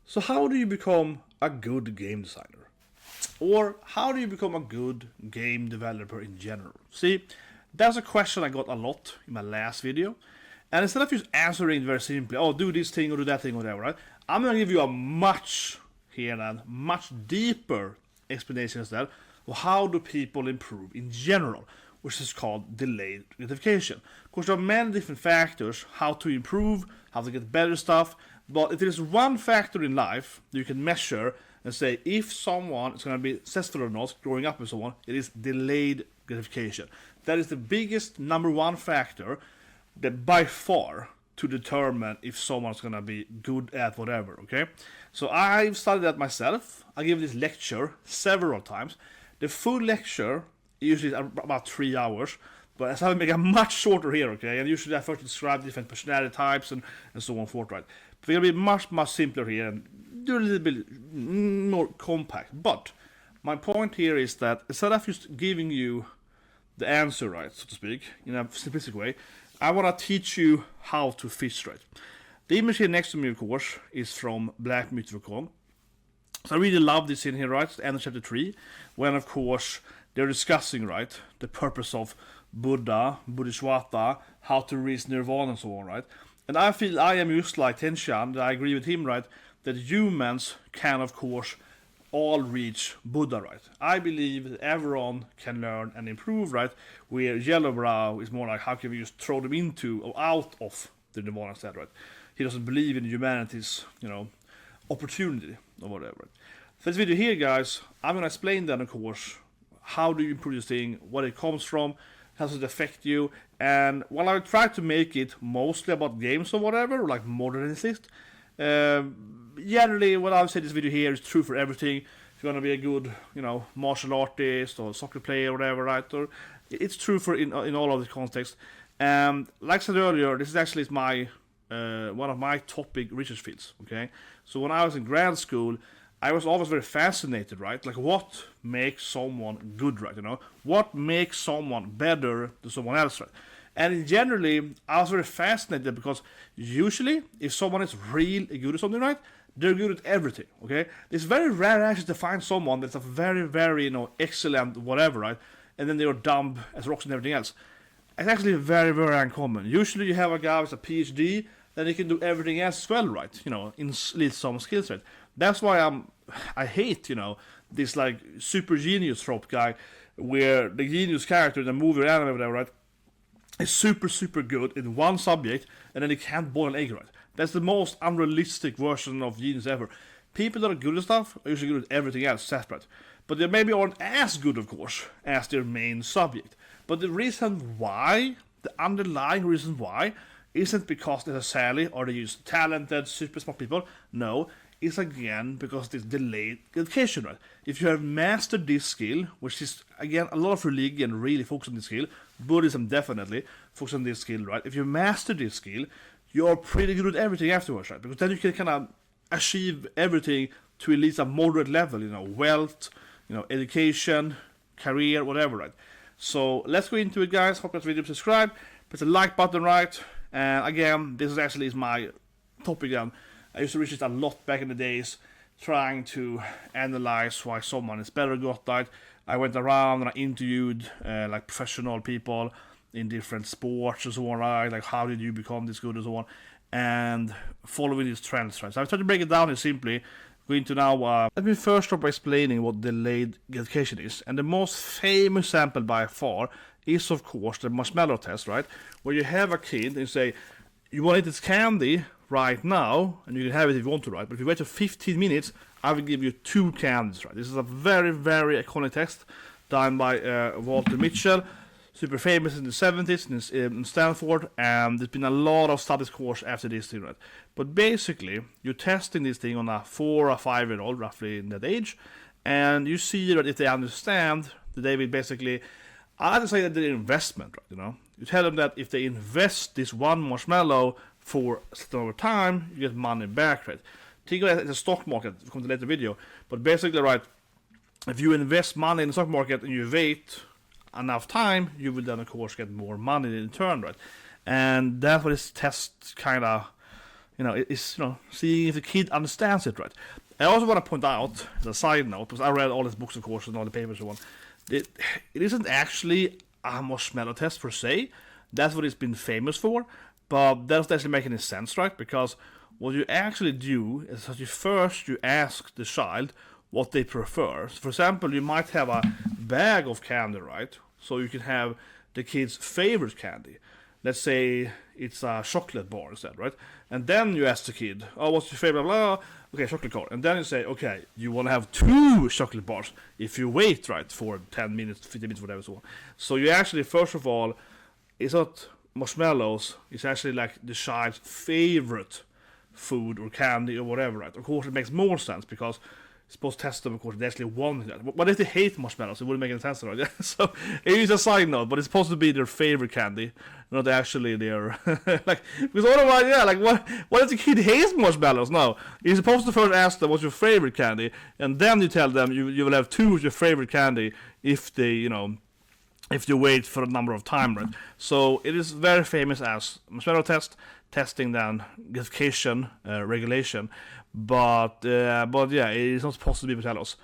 So how do you become a good game designer? Or how do you become a good game developer in general? See, that's a question I got a lot in my last video. And instead of just answering very simply, oh, do this thing or do that thing or whatever, right? I'm going to give you a much deeper explanation instead of how do people improve in general, which is called delayed gratification. Of course, there are many different factors how to improve, how to get better stuff, but if there is one factor in life you can measure and say if someone is going to be successful or not growing up and so on, it is delayed gratification. That is the biggest number one factor that by far to determine if someone's going to be good at whatever, okay? So I've studied that myself. I give this lecture several times. The full lecture usually is about 3 hours, but as I make it much shorter here, okay? And usually I first describe different personality types and so on forth, right? But it'll be much simpler here and do a little bit more compact. But my point here is that instead of just giving you the answer, right, so to speak, in a simplistic way, I want to teach you how to fish right. The image here next to me, of course, is from blackmyth.com. So I really love this in here, right? It's the end of chapter 3, when, of course, they're discussing, right, the purpose of Buddha, Bodhisattva, how to reach nirvana and so on, right? And I feel I am just like Tenshan, that I agree with him, right, that humans can, of course, all reach Buddha, right? I believe that everyone can learn and improve, right? Where Yellowbrow is more like how can we just throw them into or out of the nirvana instead, right? He doesn't believe in humanity's, opportunity or whatever. For this video here, guys, I'm gonna explain then, of course, how do you improve this thing, what it comes from, how does it affect you, and while I try to make it mostly about games or whatever, like modernist, generally what I've said in this video here is true for everything. If you're gonna be a good, martial artist or soccer player or whatever, right? Or it's true for in all of the context. And like I said earlier, this is actually my one of my topic research fields. Okay, so when I was in grad school, I was always very fascinated, right? Like what makes someone good, right? What makes someone better than someone else, right? And generally, I was very fascinated because usually, if someone is really good at something, right, they're good at everything, okay? It's very rare actually to find someone that's a very, excellent whatever, right? And then they are dumb as rocks and everything else. It's actually very uncommon. Usually you have a guy with a PhD, then he can do everything else as well, right? In at least some skills, right? That's why I hate, this like super genius trope guy, where the genius character in the movie or anime or whatever, right, is super good in one subject, and then he can't boil an egg, right? That's the most unrealistic version of genius ever. People that are good at stuff are usually good at everything else separate. But they maybe aren't as good, of course, as their main subject. But the reason why, the underlying reason why, isn't because necessarily are they just talented, super smart people. No, it's again because it's delayed gratification, right? If you have mastered this skill, which is, again, a lot of religion really focus on this skill, Buddhism definitely focus on this skill, right? If you master this skill, you're pretty good at everything afterwards, right? Because then you can kind of achieve everything to at least a moderate level, wealth, education, career, whatever, right? So let's go into it, guys. Hope you video, subscribe, press the like button, right? And again, this is my topic. I used to research a lot back in the days, trying to analyze why someone is better at that. I went around and I interviewed like professional people in different sports and so on, right? Like how did you become this good and so on, and following these trends, right? So I've tried to break it down here simply. Going to now, let me first start by explaining what delayed gratification is. And the most famous example by far is, of course, the Marshmallow test, right? Where you have a kid and you say, you want to eat this candy right now, and you can have it if you want to, right? But if you wait for 15 minutes, I will give you 2 candies, right? This is a very iconic test done by Walter Mitchell, super famous in the 70s in Stanford, and there's been a lot of studies course after this thing, right? But basically, you're testing this thing on a 4 or 5-year-old, roughly in that age, and you see that if they understand that they will basically, I would say that they're investment, right? You tell them that if they invest this one marshmallow for a certain over time, you get money back, right? Think of it as a stock market, we'll come to later video, but basically, right, if you invest money in the stock market and you wait enough time, you will then of course get more money in turn, right? And that's what this test kind of it's seeing if the kid understands it, right? I also want to point out, as a side note, because I read all his books, of course, and all the papers and so on, it isn't actually a marshmallow test per se. That's what it's been famous for, but that doesn't actually make any sense, right? Because what you actually do is that you ask the child what they prefer. So for example, you might have a bag of candy, right? So you can have the kid's favorite candy. Let's say it's a chocolate bar instead, right? And then you ask the kid, oh, what's your favorite? Blah, blah. Okay, chocolate bar. And then you say, okay, you want to have 2 chocolate bars if you wait, right, for 10 minutes, 15 minutes, whatever, so on. So you actually, first of all, it's not marshmallows, it's actually like the child's favorite food or candy or whatever, right? Of course, it makes more sense because it's supposed to test them, of course, they actually want that. What if they hate marshmallows? It wouldn't make any sense, right? So it is a side note, but it's supposed to be their favorite candy, not actually their like. Because otherwise, what if the kid hates marshmallows? No, you're supposed to first ask them what's your favorite candy, and then you tell them you will have 2 of your favorite candy if they if you wait for a number of time, right? So it is very famous as marshmallow test, testing then gratification regulation, but yeah, it is not supposed to be marshmallows.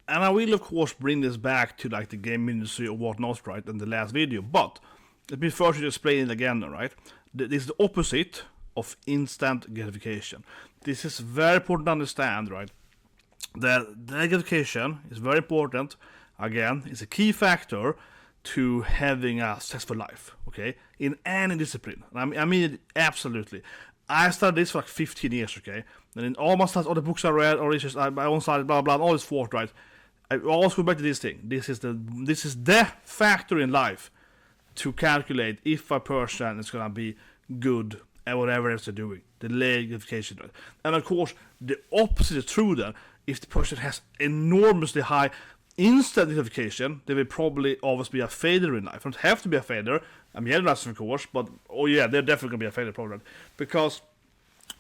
And I will of course bring this back to like the game industry or whatnot, right, in the last video. But let me first explain it again, right? This is the opposite of instant gratification. This is very important to understand, right? That gratification is very important. Again, it's a key factor to having a successful life, okay? In any discipline. I mean it absolutely. I studied this for like 15 years, okay? And in all my studies, all the books I read, all research, my own studies, blah, blah, and all this forth, right? I always go back to this thing. This is the factor in life to calculate if a person is going to be good at whatever else they're doing. Delayed gratification, right? And of course, the opposite is true then. If the person has enormously high instant gratification, they will probably always be a failure in life. They don't have to be a failure. I'm not, of course, but oh yeah, they're definitely gonna be a failure problem. Because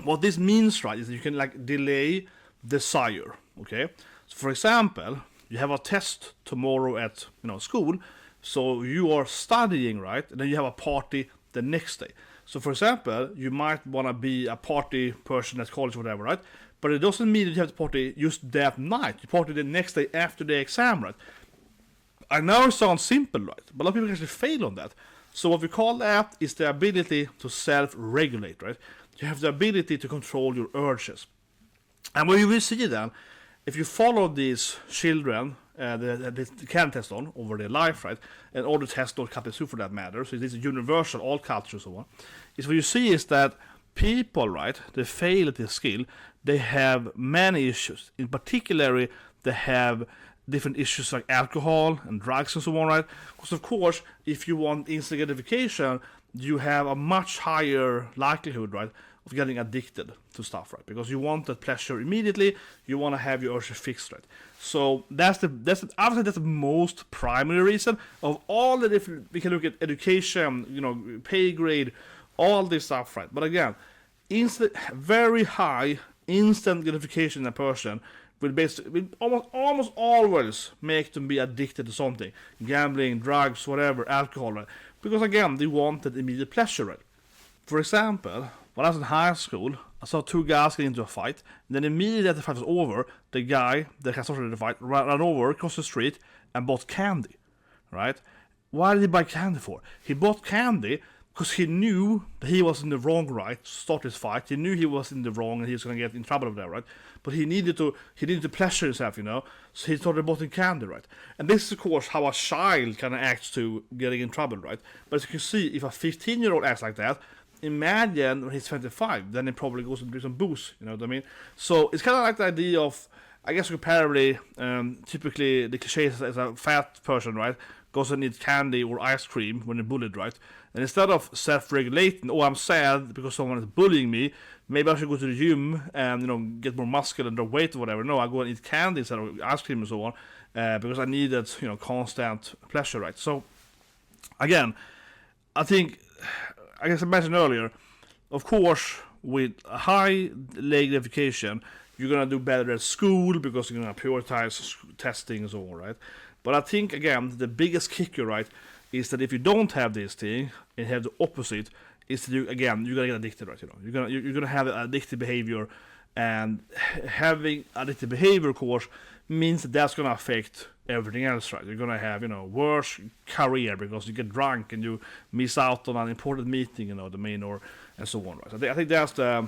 what this means, right, is that you can like delay desire. Okay, so for example, you have a test tomorrow at school, so you are studying, right, and then you have a party the next day. So for example, you might wanna be a party person at college or whatever, right? But it doesn't mean that you have to party just that night. You party the next day after the exam, right? I know it sounds simple, right? But a lot of people actually fail on that. So what we call that is the ability to self-regulate, right? You have the ability to control your urges. And what you will see then, if you follow these children, they can test on over their life, right? And all the tests don't cut it through for that matter. So this is universal, all cultures and so on. Is what you see is that people, right, they fail at this skill. They have many issues. In particular, they have different issues like alcohol and drugs and so on, right? Because of course, if you want instant gratification, you have a much higher likelihood, right, of getting addicted to stuff, right? Because you want that pleasure immediately. You want to have your urges fixed, right? So obviously that's the most primary reason of all the different. We can look at education, pay grade, all this stuff, right? But again, very high instant gratification in a person will almost always make them be addicted to something. Gambling, drugs, whatever, alcohol, right? Because again, they want that immediate pleasure, right? For example, when I was in high school, I saw 2 guys get into a fight, and then immediately after the fight was over, the guy that had started the fight ran over across the street and bought candy, right? Why did he buy candy for? He bought candy because he knew that he was in the wrong, right, to start his fight. He knew he was in the wrong and he was going to get in trouble over there, right? But he needed to pleasure himself, so he started buying candy, right? And this is, of course, how a child kind of acts to getting in trouble, right? But as you can see, if a 15-year-old acts like that, imagine when he's 25, then he probably goes and do some booze, you know what I mean? So it's kind of like the idea of, I guess comparably, typically the cliche is as a fat person, right, goes and eats candy or ice cream when they're bullied, right? And instead of self-regulating, I'm sad because someone is bullying me, maybe I should go to the gym and, get more muscle and drop weight or whatever. No, I go and eat candy instead of ice cream and so on, because I need that, constant pleasure, right? So, again, I think, I guess I mentioned earlier, of course, with a high delayed gratification, you're going to do better at school because you're going to prioritize testing and so on, right? But I think, again, the biggest kicker, right, is that if you don't have this thing and have the opposite, is that you're gonna get addicted, right? You're gonna have addictive behavior, and having addictive behavior, of course, means that that's gonna affect everything else, right? You're gonna have, worse career because you get drunk and you miss out on an important meeting, and so on, right? I think that's the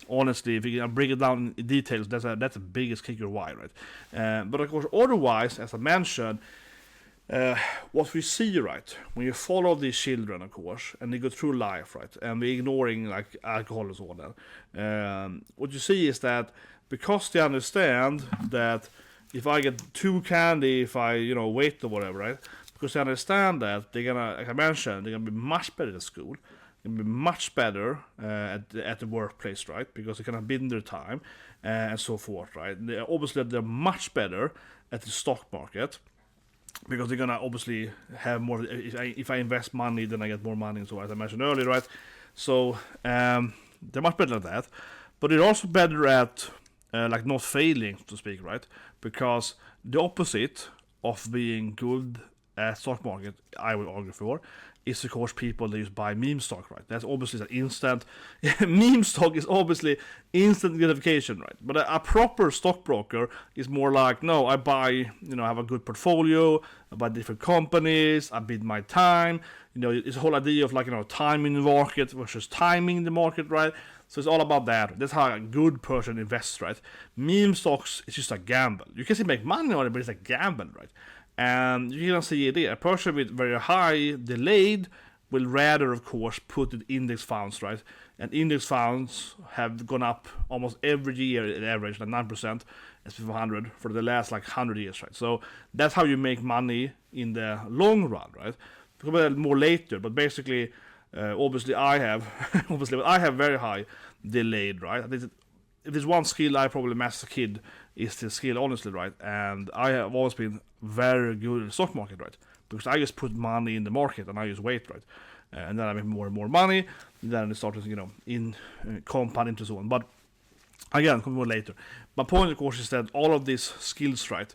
honestly, if you can break it down in details, that's the biggest kicker why, right? But of course, otherwise, as I mentioned, what we see, right, when you follow these children, of course, and they go through life, right, and we're ignoring like alcohol and so on, what you see is that because they understand that if I get too candy, if I wait or whatever, right, because they understand that they're gonna, like I mentioned, they're gonna be much better at school, they're gonna be much better at the workplace, right, because they can bid their time and so forth, right. Obviously, they're much better at the stock market, because they're gonna obviously have more. If I invest money, then I get more money, and so as I mentioned earlier, right? So they're much better at that, but they're also better at like not failing, so to speak, right? Because the opposite of being good at stock market, I would argue for, is of course people that just buy meme stock, right? That's obviously an instant. Meme stock is obviously instant gratification, right? But a proper stockbroker is more like, no, I buy, I have a good portfolio, I buy different companies, I bid my time. It's a whole idea of like, timing the market versus timing the market, right? So it's all about that. That's how a good person invests, right? Meme stocks is just a gamble. You can still make money on it, but it's a gamble, right? And you can see it there. A person with very high delayed will rather, of course, put in index funds, right? And index funds have gone up almost every year at average, like 9%, S&P 500 for the last 100 years, right? So that's how you make money in the long run, right? We'll talk about that more later, but basically, obviously I have very high delayed, right? If there's one skill I probably mastered as a kid, is the skill, honestly, right? And I have always been very good at the stock market, right? Because I just put money in the market and I just wait, right? And then I make more and more money. And then it started, in compound into so on. But again, come more later. My point, of course, is that all of these skills, right,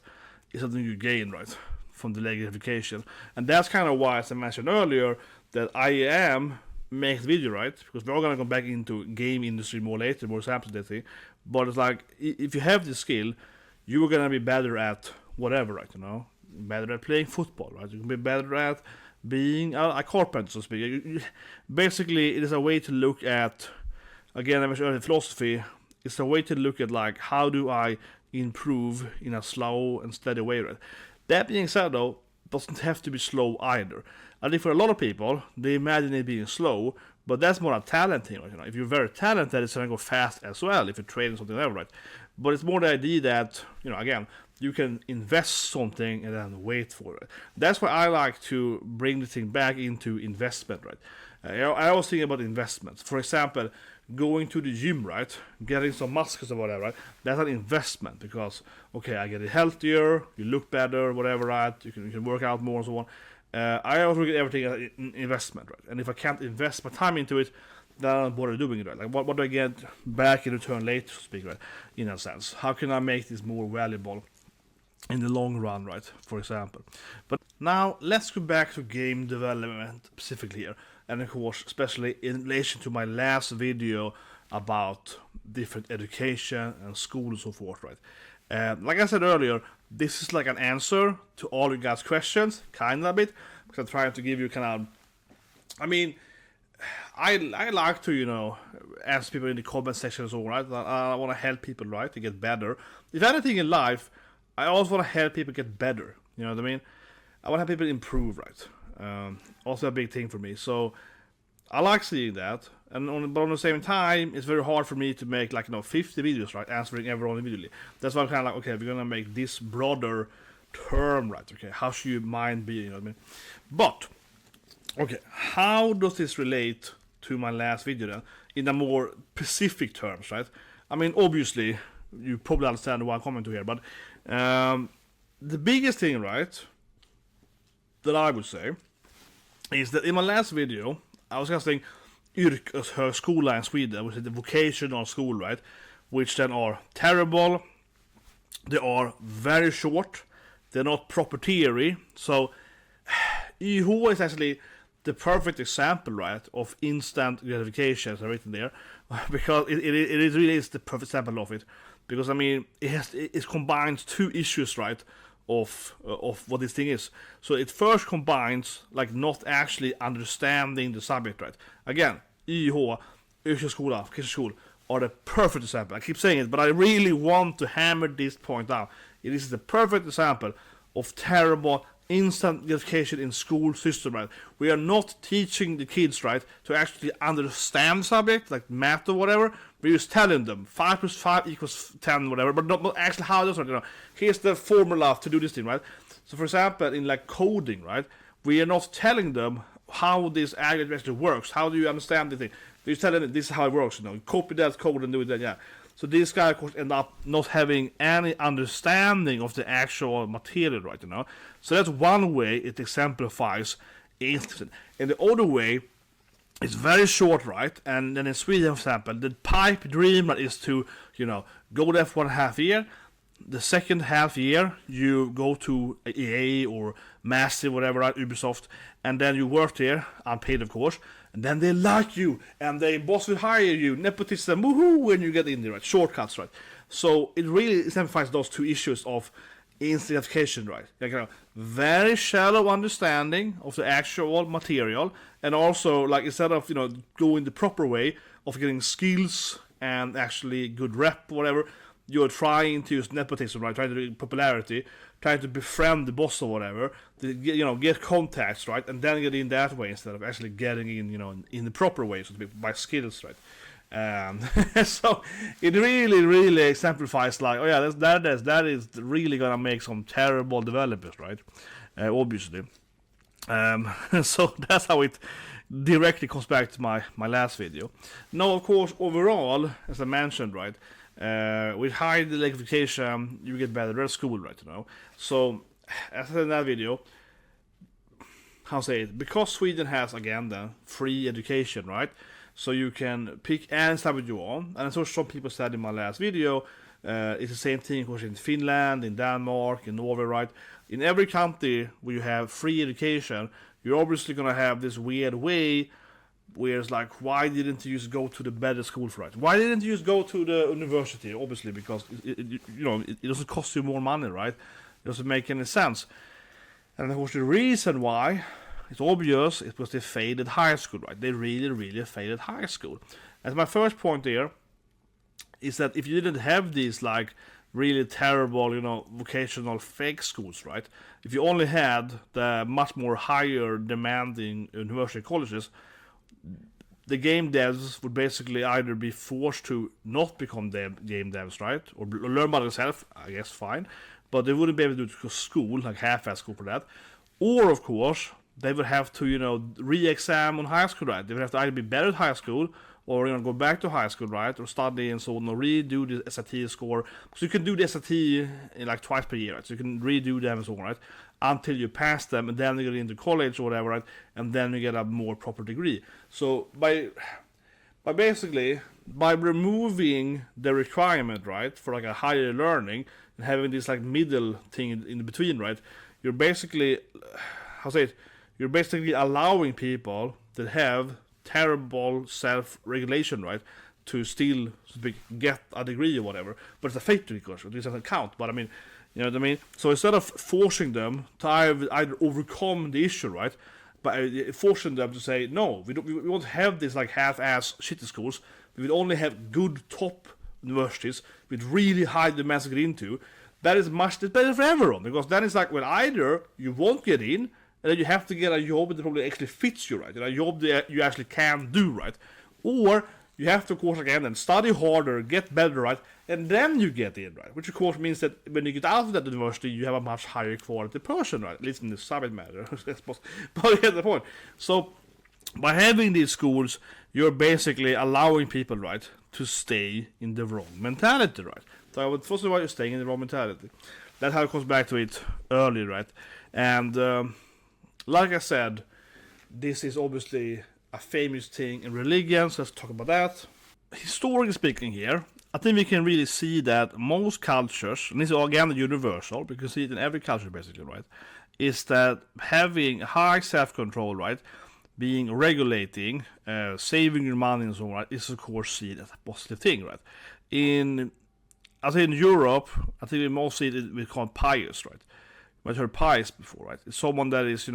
is something you gain, right, from delayed gratification. And that's kind of why, as I mentioned earlier, that I am making the video, right? Because we're all gonna go back into game industry more later, more examples, that thing. But it's like, if you have the skill, you are gonna be better at whatever, right? Better at playing football, right? You can be better at being a carpenter, so to speak. Basically, it is a way to look at, again, I mentioned earlier, philosophy. It's a way to look at how do I improve in a slow and steady way, right? That being said, though, doesn't have to be slow either. I think for a lot of people, they imagine it being slow, but that's more a talent thing, right? If you're very talented, it's going to go fast as well if you're trading something else, right? But it's more the idea that, again, you can invest something and then wait for it. That's why I like to bring the thing back into investment, right? I always think about investments. For example, going to the gym, right? Getting some muscles or whatever, right? That's an investment because, okay, I get it healthier, you look better, whatever, right? You can work out more and so on. I also look at everything as an investment, right? And if I can't invest my time into it, then I don't bother doing it, right? What do I get back in return later, so to speak, right? In a sense, how can I make this more valuable in the long run, right? For example. But now let's go back to game development specifically here, and of course, especially in relation to my last video about different education and school and so forth, right? Like I said earlier, this is like an answer to all you guys' questions, kind of a bit, because I'm trying to give you I like to, ask people in the comment section and so on, right? I want to help people, right, to get better. If anything in life, I also want to help people get better, you know what I mean? I want to help people improve, right? Also a big thing for me. So I like seeing that, but on the same time, it's very hard for me to make 50 videos, right, answering everyone individually. That's why I'm kind of like, okay, we're gonna make this broader term, right? Okay, how should your mind be? You know what I mean? But okay, how does this relate to my last video then, in a more specific terms, right? I mean, obviously, you probably understand what I'm coming to here, but the biggest thing, right, that I would say is that in my last video, I was discussing Yrkeshögskola in Sweden, which is the vocational school, right? Which then are terrible, they are very short, they're not proper theory, so YH is actually the perfect example, right, of instant gratification, as I've written there, because it really is the perfect example of it. Because, I mean, it combines two issues, right, of what this thing is. So it first combines, like, not actually understanding the subject, right. Again, yrkeshögskola, are the perfect example. I keep saying it, but I really want to hammer this point out. It is the perfect example of terrible instant gratification in school system, right? We are not teaching the kids, right, to actually understand the subject, like math or whatever. We're just telling them 5 + 5 = 10, whatever, but not actually how it does, right? You know, here's the formula to do this thing, right? So, for example, in like coding, right, we are not telling them how this algorithm actually works. How do you understand the thing? We're telling them this is how it works, you know, copy that code and do that, yeah. So these guys, of course, end up not having any understanding of the actual material, right, you know. So that's one way it exemplifies instant. And the other way is very short, right? And then in Sweden, for example, the pipe dream is to, you know, go there for 1.5 year. The second half year, you go to EA or Massive, whatever, right, Ubisoft, and then you work there, unpaid, of course. And then they like you, and the boss will hire you, nepotism, woohoo, when you get in there, right? Shortcuts, right? So it really exemplifies those two issues of instant gratification, right? Like, you know, very shallow understanding of the actual material, and also, like, instead of, you know, going the proper way of getting skills and actually good rep, whatever, you're trying to use nepotism, right? Trying to do popularity, trying to befriend the boss or whatever, to get, you know, get contacts, right? And then get in that way instead of actually getting in, you know, in the proper way, so to speak, by skills, right? So it really exemplifies, like, oh yeah, that is really gonna make some terrible developers, right? Obviously. So that's how it directly comes back to my last video. Now, of course, overall, as I mentioned, right, with high delayed gratification, you get better at school, right, you know. So, as I said in that video, how say it, because Sweden has, again, the free education, right, so you can pick any subject you want, and so some people said in my last video, it's the same thing, of course, in Finland, in Denmark, in Norway, right. In every country where you have free education, you're obviously gonna have this weird way where it's like, why didn't you just go to the better school for it? Why didn't you just go to the university? Obviously, because you know, it doesn't cost you more money, right? It doesn't make any sense. And of course, the reason why it's obvious is because they failed at high school, right? They really failed at high school. And my first point here is that if you didn't have these, like, really terrible, you know, vocational fake schools, right? If you only had the much more higher demanding university colleges, the game devs would basically either be forced to not become game devs, right? Or learn by themselves, I guess, fine. But they wouldn't be able to do it to school, like half-ass school for that. Or, of course, they would have to, you know, re-exam on high school, right? They would have to either be better at high school, or, you know, go back to high school, right? Or study and so on, or redo the SAT score. So you can do the SAT in like twice per year, right? So you can redo them and so on, right? Until you pass them, and then you get into college or whatever, right? And then you get a more proper degree. So by removing the requirement, right, for like a higher learning, and having this like middle thing in between, right, you're basically, you're basically allowing people that have terrible self-regulation, right, to still, so to speak, get a degree or whatever. But it's a fake degree course, it doesn't count. But I mean, you know what I mean? So instead of forcing them to either overcome the issue, right, but forcing them to say, no, we won't have this like half-ass shitty schools. We will only have good top universities with really high demands to get into. That is much better for everyone, because then it's like, well, either you won't get in, and then you have to get a job that probably actually fits you, right? You know, a job that you actually can do, right? Or you have to, of course, again, then study harder, get better, right? And then you get in, right? Which, of course, means that when you get out of that university, you have a much higher quality person, right? At least in the subject matter. But you get the point. So, by having these schools, you're basically allowing people, right, to stay in the wrong mentality, right? So, first of all, you're staying in the wrong mentality. That's how it comes back to it earlier, right? And, like I said, this is obviously a famous thing in religion, so let's talk about that. Historically speaking here, I think we can really see that most cultures, and this is again universal, we can see it in every culture basically, right, is that having high self-control, right, being regulating, saving your money and so on, right, is of course seen as a positive thing, right? I think in Europe, I think we most see it we call pious, right? I've heard pious before, right? It's someone that is,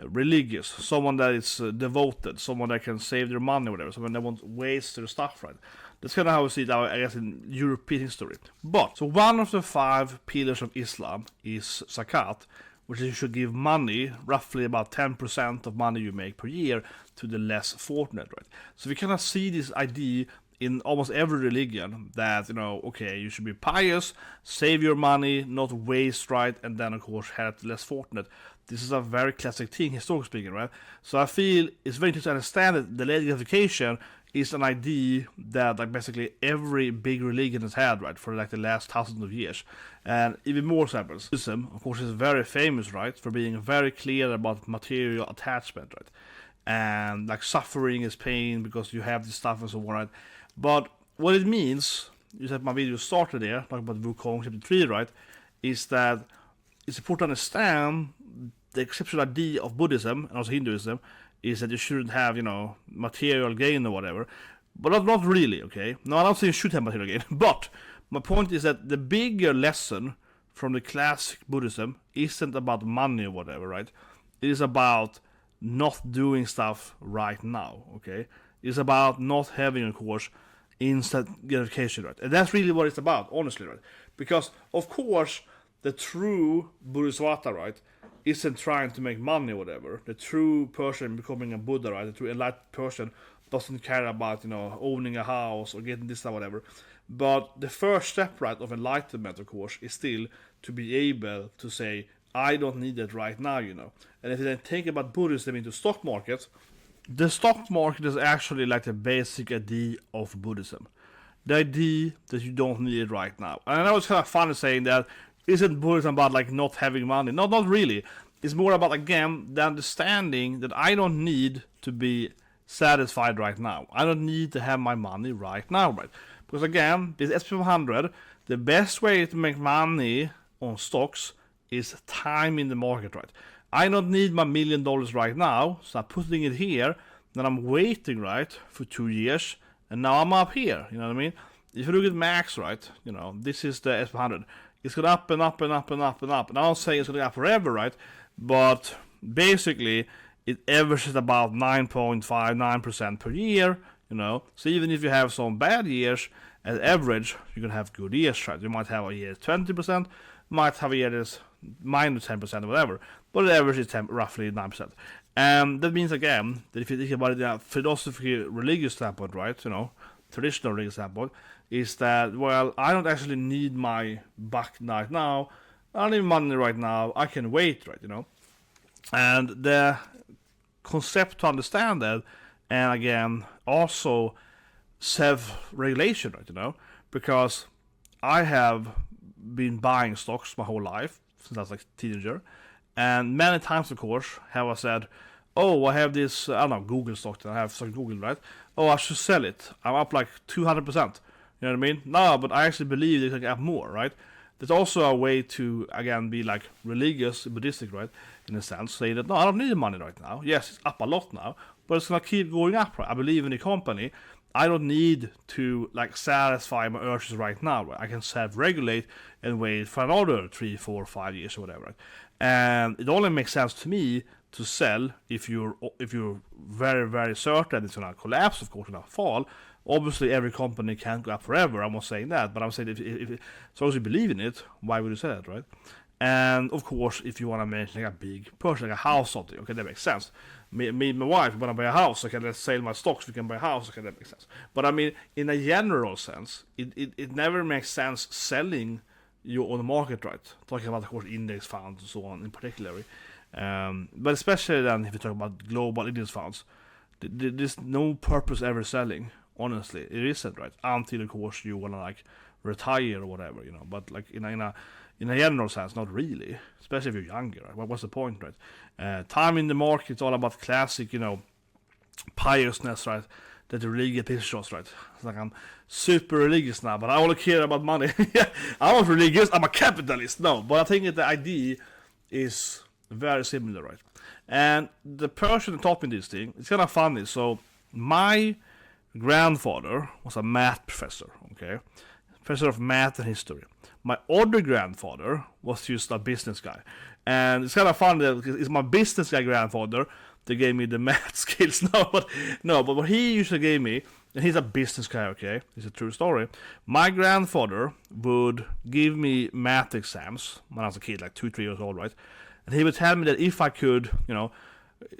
religious, someone that is devoted, someone that can save their money or whatever, someone that won't waste their stuff, right? That's kind of how we see it, I guess, in European history. But, so one of the 5 pillars of Islam is zakat, which is you should give money, roughly about 10% of money you make per year, to the less fortunate, right? So we kind of see this idea in almost every religion that, okay, you should be pious, save your money, not waste, right? And then, of course, help the less fortunate. This is a very classic thing, historically speaking, right? So I feel it's very interesting to understand that delayed gratification is an idea that like basically every big religion has had, right, for like the last thousands of years. And even more examples. Buddhism, of course, is very famous, right, for being very clear about material attachment, right? And like suffering is pain because you have this stuff and so on, right? But what it means, you said my video started there, talking about Wukong chapter 3, right, is that it's important to understand the exceptional idea of Buddhism and also Hinduism is that you shouldn't have, material gain or whatever. But not really, okay? No, I don't think you should have material gain. But my point is that the bigger lesson from the classic Buddhism isn't about money or whatever, right? It is about not doing stuff right now, okay? It's about not having, of course, instant gratification, right? And that's really what it's about, honestly, right? Because, of course, the true Bodhisattva, right, isn't trying to make money or whatever. The true person becoming a Buddha, right, the true enlightened person doesn't care about, owning a house or getting this or whatever. But the first step, right, of enlightenment, of course, is still to be able to say, I don't need it right now, And if you then think about Buddhism into stock market, the stock market is actually like the basic idea of Buddhism. The idea that you don't need it right now. And I know it's kind of funny saying that, isn't Buddhism about like not having money? No, not really. It's more about, again, the understanding that I don't need to be satisfied right now. I don't need to have my money right now, right? Because again, this SP 500, the best way to make money on stocks is time in the market, right? I don't need my $1 million right now, so I'm putting it here, then I'm waiting, right, for 2 years, and now I'm up here, you know what I mean? If you look at Max, right, this is the SP 100. It's going up and up and up and up and up. And I don't say it's going to go up forever, right? But basically, it averages about 9.59% per year, So even if you have some bad years, as average, you're going to have good years, right? You might have a year 20%, might have a year that's minus 10% or whatever. But the average is roughly 9%. And that means, again, that if you think about it in a philosophy, religious standpoint, right? Traditional religious standpoint, is that, well, I don't actually need my buck right now. I don't need money right now. I can wait, right, And the concept to understand that, and again, also self-regulation, right, Because I have been buying stocks my whole life, since I was like a teenager. And many times, of course, have I said, oh, I have this, I don't know, Google stock that I have some Google, right? Oh, I should sell it. I'm up like 200%. You know what I mean? No, but I actually believe it can up more, right? There's also a way to, again, be like religious, Buddhistic, right? In a sense, say that, no, I don't need money right now. Yes, it's up a lot now, but it's going to keep going up, right? I believe in the company. I don't need to, like, satisfy my urges right now, right? I can self-regulate and wait for another 3, 4, 5 years or whatever, right? And it only makes sense to me to sell if you're very, very certain it's going to collapse, of course, it's going to fall. Obviously, every company can't go up forever. I'm not saying that, but I'm saying if as long as you believe in it, why would you sell it, right? And of course, if you want to make like a big purchase, like a house, something, okay, that makes sense. Me and my wife want to buy a house. Okay, let's sell my stocks. We can buy a house. Okay, that makes sense. But I mean, in a general sense, it never makes sense selling you on the market, right? Talking about, of course, index funds and so on in particular. But especially then, if you talk about global index funds, there's no purpose ever selling. Honestly, it isn't, right? Until, of course, you wanna like retire or whatever, But like in a general sense, not really. Especially if you're younger, right? What's the point, right? Time in the market, it's all about classic, piousness, right? That the religion teaches, right? It's like I'm super religious now, but I only care about money. I'm not religious. I'm a capitalist. No, but I think that the idea is very similar, right? And the person who taught me this thing, it's kind of funny. So my grandfather was a math professor, okay? Professor of math and history. My other grandfather was just a business guy. And it's kind of funny that it's my business guy grandfather that gave me the math skills. But what he usually gave me, and he's a business guy, okay? It's a true story. My grandfather would give me math exams when I was a kid, like 2-3 years old, right? And he would tell me that if I could,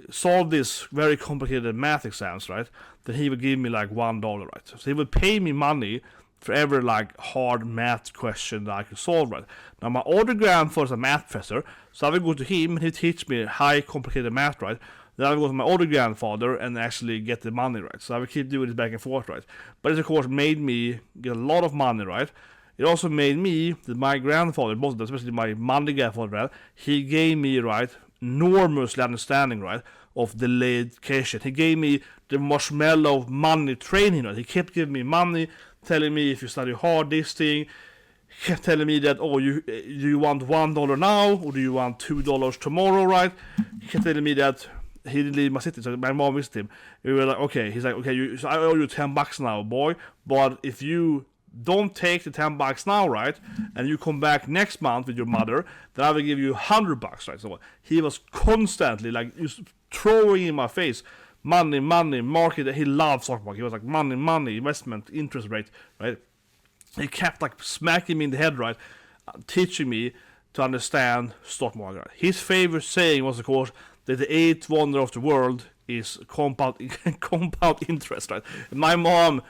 solve these very complicated math exams, right, then he would give me like $1, right? So he would pay me money for every like hard math question that I could solve, right? Now my older grandfather is a math professor, so I would go to him and he'd teach me high complicated math, right? Then I would go to my older grandfather and actually get the money, right? So I would keep doing this back and forth, right? But it of course made me get a lot of money, right? It also made me, that my grandfather, both of them, especially my Monday grandfather, right, he gave me, right, enormously understanding, right, of delayed gratification. He gave me the Marshmallow money training, right? He kept giving me money, telling me if you study hard this thing, he kept telling me that, do you want $1 now, or do you want $2 tomorrow, right? He kept telling me that he didn't leave my city, so my mom visited him. We were like, okay, he's like, okay, so I owe you $10 now, boy, but if you don't take the $10 now, right, and you come back next month with your mother, then I will give you $100, right? So he was constantly like just throwing in my face money, market. He loved stock market. He was like money, investment, interest rate, right? He kept like smacking me in the head, right, teaching me to understand stock market. Right? His favorite saying was, of course, that the eighth wonder of the world is compound interest, right? And my mom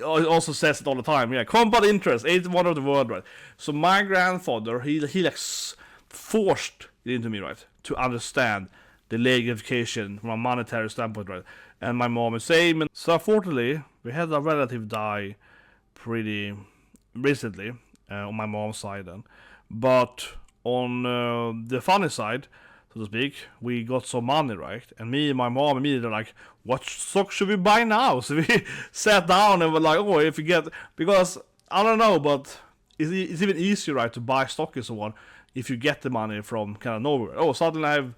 also says it all the time. Yeah, compound interest, eighth wonder of the world, right? So my grandfather, he like forced it into me, right, to understand the delayed gratification from a monetary standpoint, right? And my mom is same. And so unfortunately, we had a relative die pretty recently on my mom's side, then. But on the funny side, so to speak, we got some money, right? And me and my mom immediately like, what stock should we buy now? So we sat down and were like, if you get, because I don't know, but it's even easier, right, to buy stock and so on if you get the money from kind of nowhere. Suddenly I have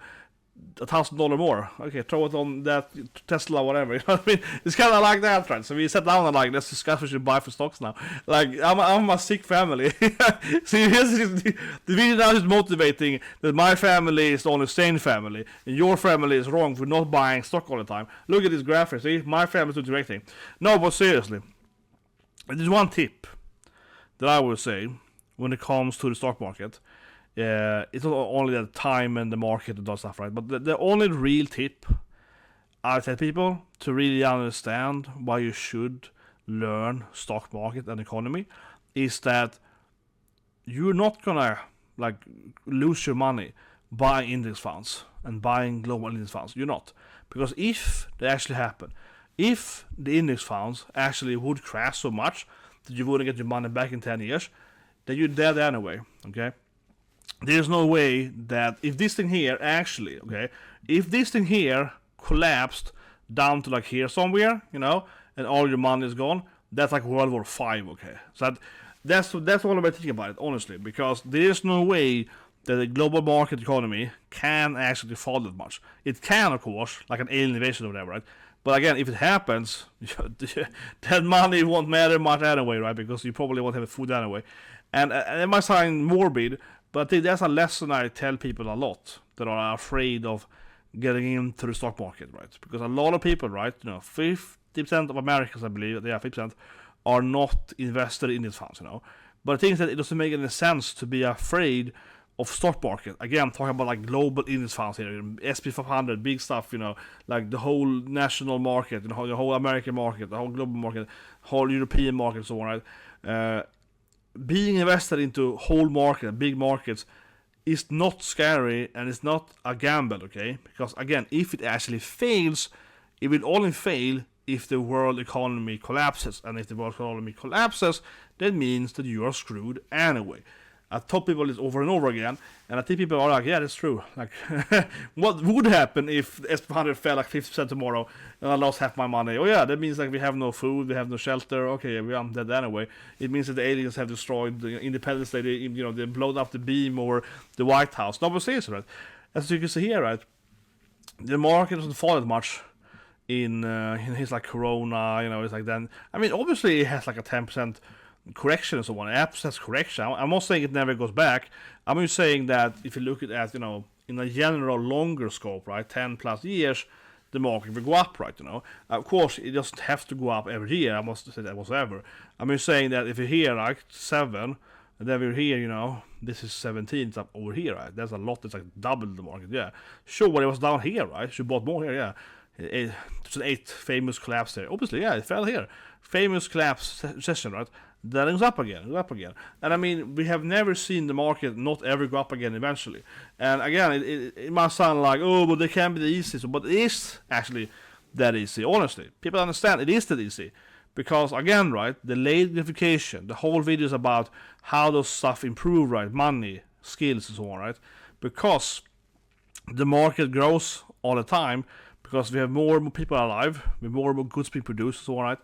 $1,000 more. Okay, throw it on that Tesla, whatever. You know what I mean? It's kind of like that, right? So we sat down and like, let's discuss what we should buy for stocks now. Like, I'm a sick family. So the video now is motivating that my family is the only sane family, and your family is wrong for not buying stock all the time. Look at this graphic. See, my family's doing the right thing. No, but seriously, there's one tip that I would say when it comes to the stock market. It's not only the time and the market and all stuff, right? But the only real tip I tell people to really understand why you should learn stock market and economy is that you're not gonna like lose your money buying index funds and buying global index funds. You're not, because if they actually happen, if the index funds actually would crash so much that you wouldn't get your money back in 10 years, then you're dead anyway. Okay. There's no way that if this thing here actually, if this thing here collapsed down to like here somewhere, and all your money is gone, that's like World War V, okay? So that's all I'm thinking about it, honestly, because there's no way that the global market economy can actually fall that much. It can, of course, like an alien invasion or whatever, right? But again, if it happens, that money won't matter much anyway, right? Because you probably won't have food anyway. And it might sound morbid, but I think that's a lesson I tell people a lot that are afraid of getting into the stock market, right? Because a lot of people, right, 50% of Americans, I believe, 50%, are not invested in these funds, But I think that it doesn't make any sense to be afraid of stock market. Again, I'm talking about like global index funds here, SP 500, big stuff, like the whole national market, the whole American market, the whole global market, whole European market, and so on, right? Being invested into whole market, big markets, is not scary and it's not a gamble, okay? Because again, if it actually fails, it will only fail if the world economy collapses. And if the world economy collapses, that means that you are screwed anyway. I told people this over and over again, and I think people are like, yeah, that's true. Like, what would happen if SP100 fell like 50% tomorrow and I lost half my money? Oh yeah, that means like we have no food, we have no shelter. Okay, we're dead anyway. It means that the aliens have destroyed the Independence Day. They blown up the beam or the White House. No, but seriously, right? As you can see here, right? the market doesn't fall that much in his like Corona, it's like then. I mean, obviously it has like a 10% correction and so on. That's correction. I'm not saying it never goes back. I'm just saying that if you look at in a general longer scope, right, 10 plus years, the market will go up, right? Of course, it doesn't have to go up every year. I must say that whatsoever. I'm just saying that if you're here like 7, and then we're here, this is 17, it's up over here, right? That's a lot. It's like double the market, yeah. Sure, when it was down here, right? She bought more here, yeah. It's an 8 famous collapse there. Obviously, yeah, it fell here. Famous collapse session, right? Then it goes up again, And I mean, we have never seen the market not ever go up again eventually. And again, it might sound like, oh, but they can't be that easy. But it is actually that easy, honestly. People understand it is that easy. Because again, right, delayed gratification, the whole video is about how those stuff improve, right? Money, skills, and so on, right? Because the market grows all the time, because we have more and more people alive, we have more and more goods being produced, and so on, right?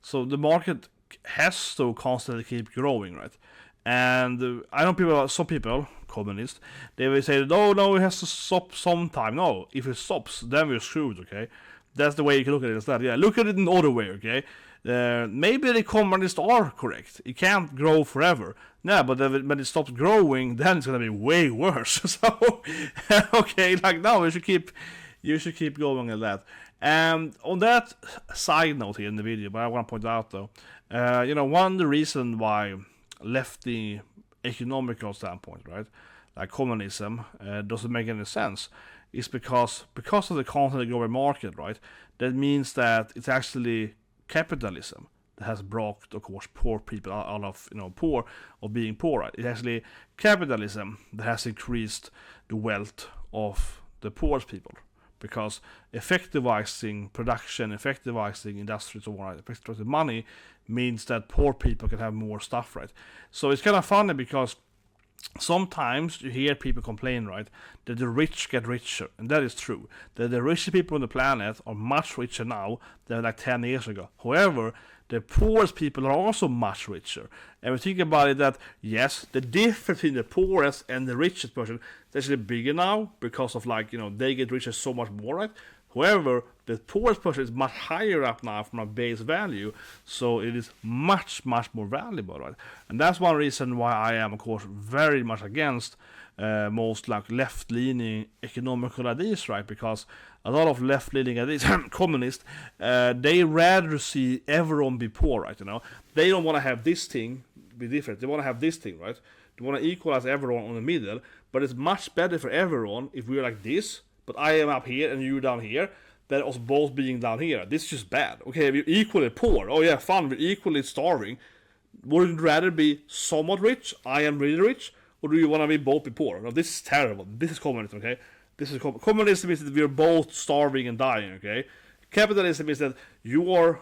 So the market has to constantly keep growing, right? And I know some people, communists, they will say, no, it has to stop sometime. No, if it stops, then we're screwed, okay? That's the way you can look at it instead. Yeah, look at it in other way, okay? Maybe the communists are correct. It can't grow forever. No, but when it stops growing, then it's gonna be way worse. So, okay, like now you should keep going at that. And on that side note here in the video, but I want to point out though, one of the reasons why left the economical standpoint, right, like communism, doesn't make any sense, is because of the constantly growing market, right? That means that it's actually capitalism that has brought, of course, poor people out of being poor, right? It's actually capitalism that has increased the wealth of the poorest people. Because effectivizing production, effectivizing industry, so on, effectivizing money means that poor people can have more stuff, right? So it's kind of funny because sometimes you hear people complain, right, that the rich get richer, and that is true. That the richest people on the planet are much richer now than like 10 years ago. However, the poorest people are also much richer. And we think about it that, yes, the difference between the poorest and the richest person is actually bigger now because of they get richer so much more, right? However, the poorest person is much higher up now from a base value, so it is much, much more valuable, right? And that's one reason why I am, of course, very much against most left-leaning economical ideas, right? Because a lot of left-leaning ideas, communists, they rather see everyone be poor, right? They don't want to have this thing be different. They want to have this thing, right? They want to equalize everyone on the middle, but it's much better for everyone if we're like this, but I am up here and you're down here, than us both being down here. This is just bad. Okay, we're equally poor. Oh yeah, fun. We're equally starving. Would you rather be somewhat rich? I am really rich. Or do you want to be both be poor? No, this is terrible. This is communism, okay? This is communism is that we're both starving and dying, okay? Capitalism is that you are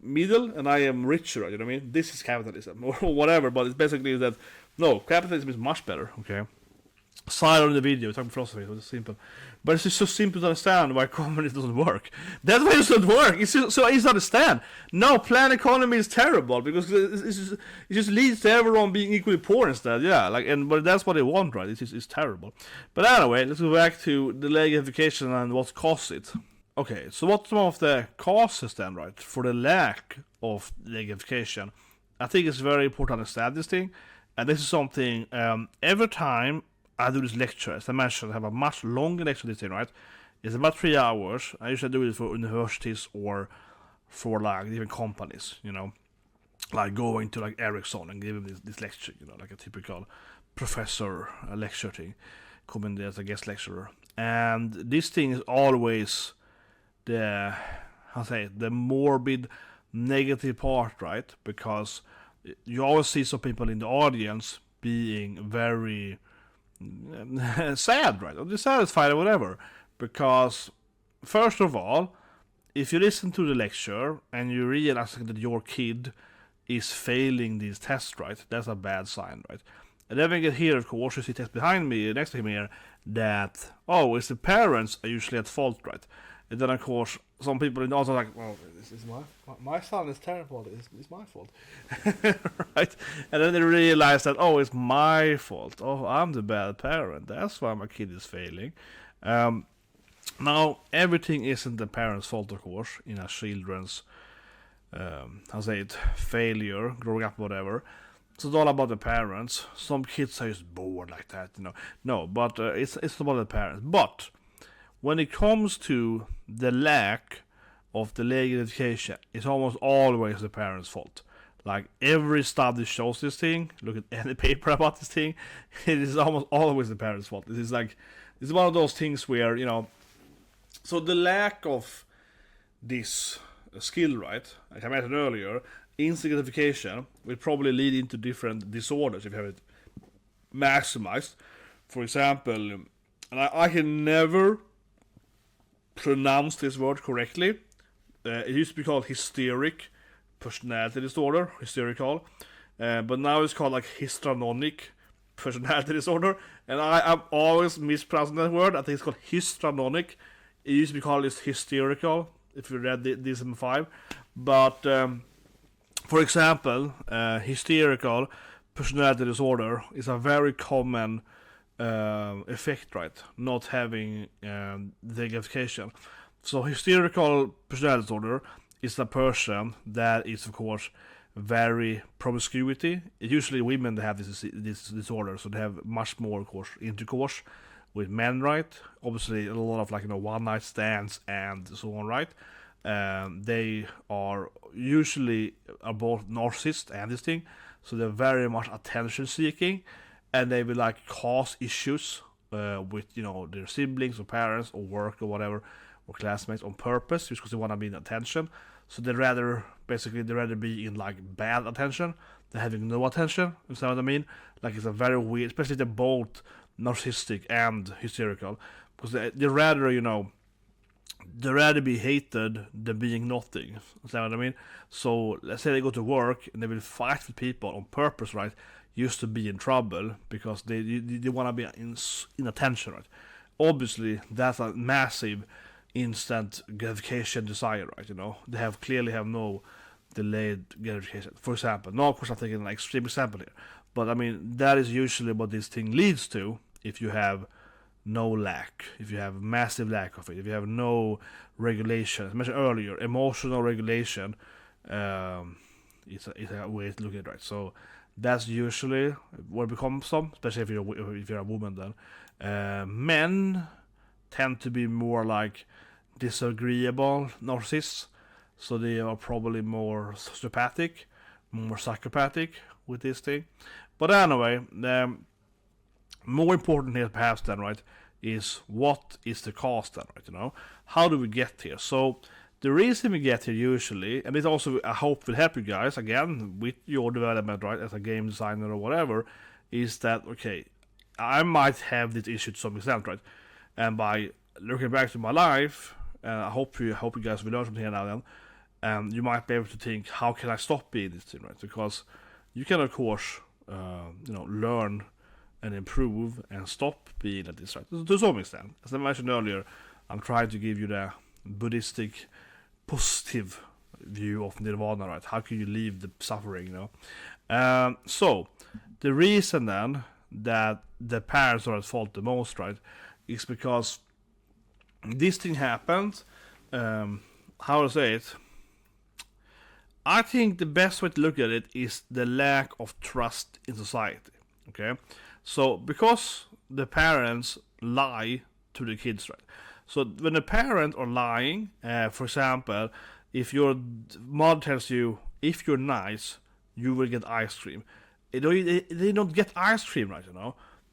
middle and I am richer, you know what I mean? This is capitalism or whatever, but it's basically that no, capitalism is much better, okay? Side on the video, we're talking philosophy, so it's simple. But it's just so simple to understand why communism doesn't work. That's why it doesn't work. It's just so easy to understand. No, planned economy is terrible because it just leads to everyone being equally poor instead. Yeah, but that's what they want, right? It's terrible. But anyway, let's go back to delayed gratification and what caused it. Okay, so what's some of the causes then, right, for the lack of delayed gratification? I think it's very important to understand this thing, and this is something every time I do this lecture, as I mentioned, I have a much longer lecture this thing, right? It's about 3 hours. I usually do it for universities or for even companies, like going to Ericsson and giving this lecture, like a typical professor lecture thing, coming there as a guest lecturer. And this thing is always the morbid negative part, right? Because you always see some people in the audience being very sad, right? Or dissatisfied or whatever. Because, first of all, if you listen to the lecture and you realize that your kid is failing these tests, right? That's a bad sign, right? And then we get here, of course, you see text behind me, next to him here, that, it's the parents are usually at fault, right? And then, of course, some people are also like, well, this is my son is terrible, it's my fault. Right? And then they realize that, it's my fault. I'm the bad parent. That's why my kid is failing. Now, everything isn't the parents' fault, of course, in a children's, failure, growing up, whatever. So it's all about the parents. Some kids are just bored like that, No, but it's about the parents. But when it comes to the lack of delayed gratification, it's almost always the parents' fault. Like every study shows this thing. Look at any paper about this thing. It is almost always the parents' fault. It's one of those things where so the lack of this skill, right? Like I mentioned earlier, instant gratification will probably lead into different disorders if you have it maximized. For example, and I can never pronounce this word correctly. It used to be called hysteric personality disorder, hysterical, but now it's called like histrionic personality disorder, and I'm always mispronouncing that word. I think it's called histrionic. It used to be called hysterical, if you read DSM-5, but for example, hysterical personality disorder is a very common effect, right? Not having the gratification. So hysterical personality disorder is a person that is, of course, very promiscuity. Usually women that have this disorder, so they have much more, of course, intercourse with men, right? Obviously, a lot of one night stands and so on, right? They are usually both narcissists and this thing, so they're very much attention seeking, and they will cause issues with their siblings or parents or work or whatever, or classmates on purpose, just because they want to be in attention. So they'd rather be in bad attention than having no attention. You understand what I mean? It's a very weird, especially if they're both narcissistic and hysterical, because they rather be hated than being nothing. You understand what I mean? So let's say they go to work and they will fight with people on purpose, right? Used to be in trouble because they want to be in attention, right? Obviously, that's a massive instant gratification desire, right? They clearly have no delayed gratification. For example, now of course I'm taking an extreme example here, but I mean that is usually what this thing leads to if you have no lack, if you have massive lack of it, if you have no regulation. As I mentioned earlier, emotional regulation is a way to look at it, right? So that's usually where it becomes some, especially if you're a woman. Then men tend to be more disagreeable narcissists, so they are probably more sociopathic, more psychopathic with this thing. But anyway, more important here perhaps then, right, is what is the cost then, right? How do we get here? So the reason we get here usually, and this also I hope will help you guys again with your development, right, as a game designer or whatever, is that okay, I might have this issue to some extent, right? And by looking back to my life, I hope you guys will learn something here now then, you might be able to think, how can I stop being this thing, right? Because you can of course learn and improve and stop being like this, right? To some extent. As I mentioned earlier, I'm trying to give you the Buddhistic positive view of nirvana, right? How can you leave the suffering, So the reason then that the parents are at fault the most, right, is because this thing happened. How to say it? I think the best way to look at it is the lack of trust in society. Okay, so because the parents lie to the kids, right? So when the parents are lying, for example, if your mother tells you, if you're nice, you will get ice cream. They don't get ice cream, right?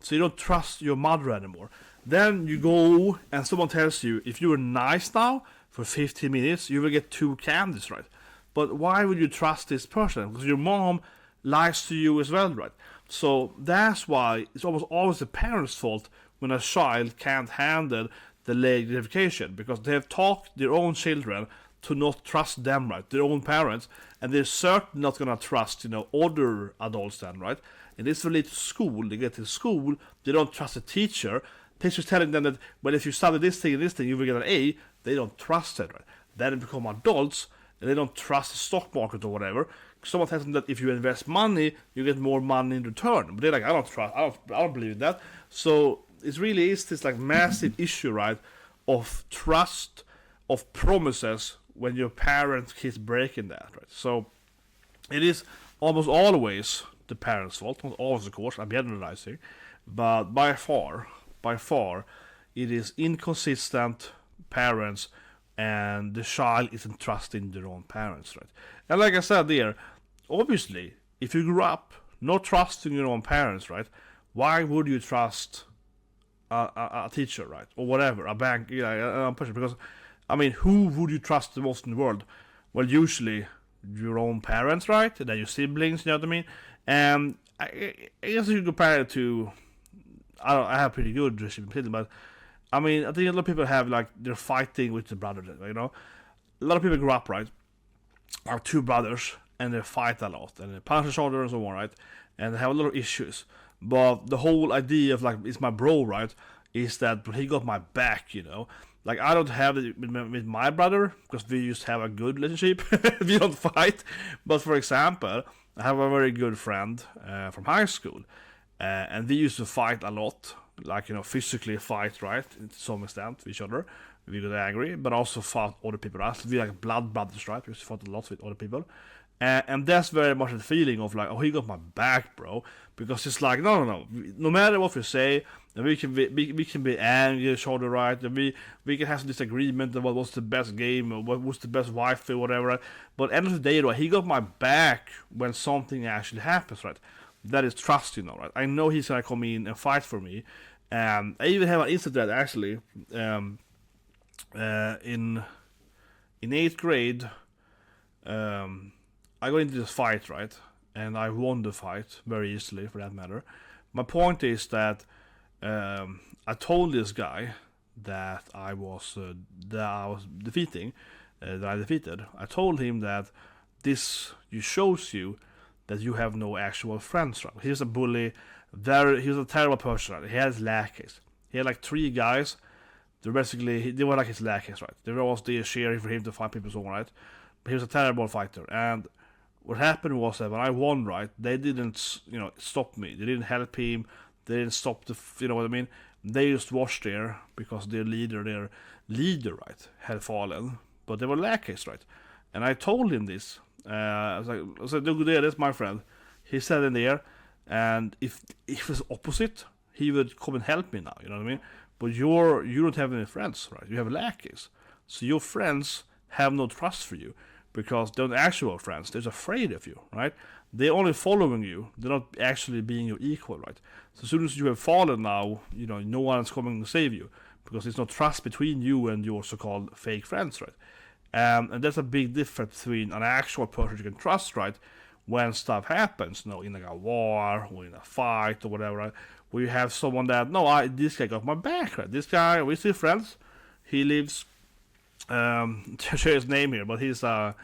So you don't trust your mother anymore. Then you go and someone tells you, if you are nice now for 15 minutes, you will get 2 candies, right? But why would you trust this person? Because your mom lies to you as well, right? So that's why it's almost always the parents' fault when a child can't handle delayed gratification, because they have taught their own children to not trust them, right? Their own parents, and they're certainly not gonna trust, other adults then, right? And this relates to school. They get to school, they don't trust the teacher. Teachers telling them that, well, if you study this thing and this thing, you will get an A. They don't trust it, right? Then they become adults, and they don't trust the stock market or whatever. Someone tells them that if you invest money, you get more money in return. But they're like, I don't believe in that. So it really is this massive issue, right, of trust, of promises when your parent keeps breaking that, right? So it is almost always the parents' fault, not always, of course, I'm generalizing, but by far, it is inconsistent parents, and the child isn't trusting their own parents, right? And like I said there, obviously, if you grew up not trusting your own parents, right, why would you trust a teacher, right, or whatever, a bank, a person? Because, I mean, who would you trust the most in the world? Well, usually your own parents, right, and then your siblings, you know what I mean? And I guess you compare it to, I have pretty good relationship, but I mean, I think a lot of people have, like, they're fighting with the brothers, you know? A lot of people grow up, right, are two brothers, and they fight a lot, and they punch each other and so on, right? And they have a lot of issues. But the whole idea of, like, it's my bro, right, is that he got my back, you know? Like, I don't have it with my brother, because we used to have a good relationship. We don't fight. But, for example, I have a very good friend from high school, and we used to fight a lot. Like, you know, physically fight, right, to some extent, with each other. We got angry, but also fought other people. Us, we like blood brothers, right? We used to fight a lot with other people. And that's very much the feeling of, like, oh, he got my back, bro. Because it's like, no. No matter what we say, we can be angry at each other, right? And we can have some disagreement about what's the best game, or what was the best wife, or whatever, right? But at the end of the day, right, he got my back when something actually happens, right? That is trust, you know, right? I know he's gonna come in and fight for me. I even have an incident, actually, in 8th grade. I got into this fight, right? And I won the fight very easily, for that matter. My point is that I told this guy that I defeated. I told him that this shows you that you have no actual friends, right? He's a bully. He was a terrible person, right? He had lackeys. He had like 3 guys. They were like his lackeys, right? They were always there cheering for him to fight people, so on, right? But he was a terrible fighter. And what happened was that when I won, right, they didn't, you know, stop me. They didn't help him. They didn't stop you know what I mean? They just watched there because their leader, right, had fallen. But they were lackeys, right? And I told him this. I said, look there, that's my friend. He sat in there. And if it was opposite, he would come and help me now, you know what I mean? But you don't have any friends, right? You have lackeys. So your friends have no trust for you, because they're not actual friends. They're afraid of you, right? They're only following you. They're not actually being your equal, right? So as soon as you have fallen now, you know, no one's coming to save you, because there's no trust between you and your so-called fake friends, right? And that's a big difference between an actual person you can trust, right? When stuff happens, you know, in like a war or in a fight or whatever, right? Where you have someone that, this guy got my back, right? This guy, we're still friends. He lives, to share his name here, but he's a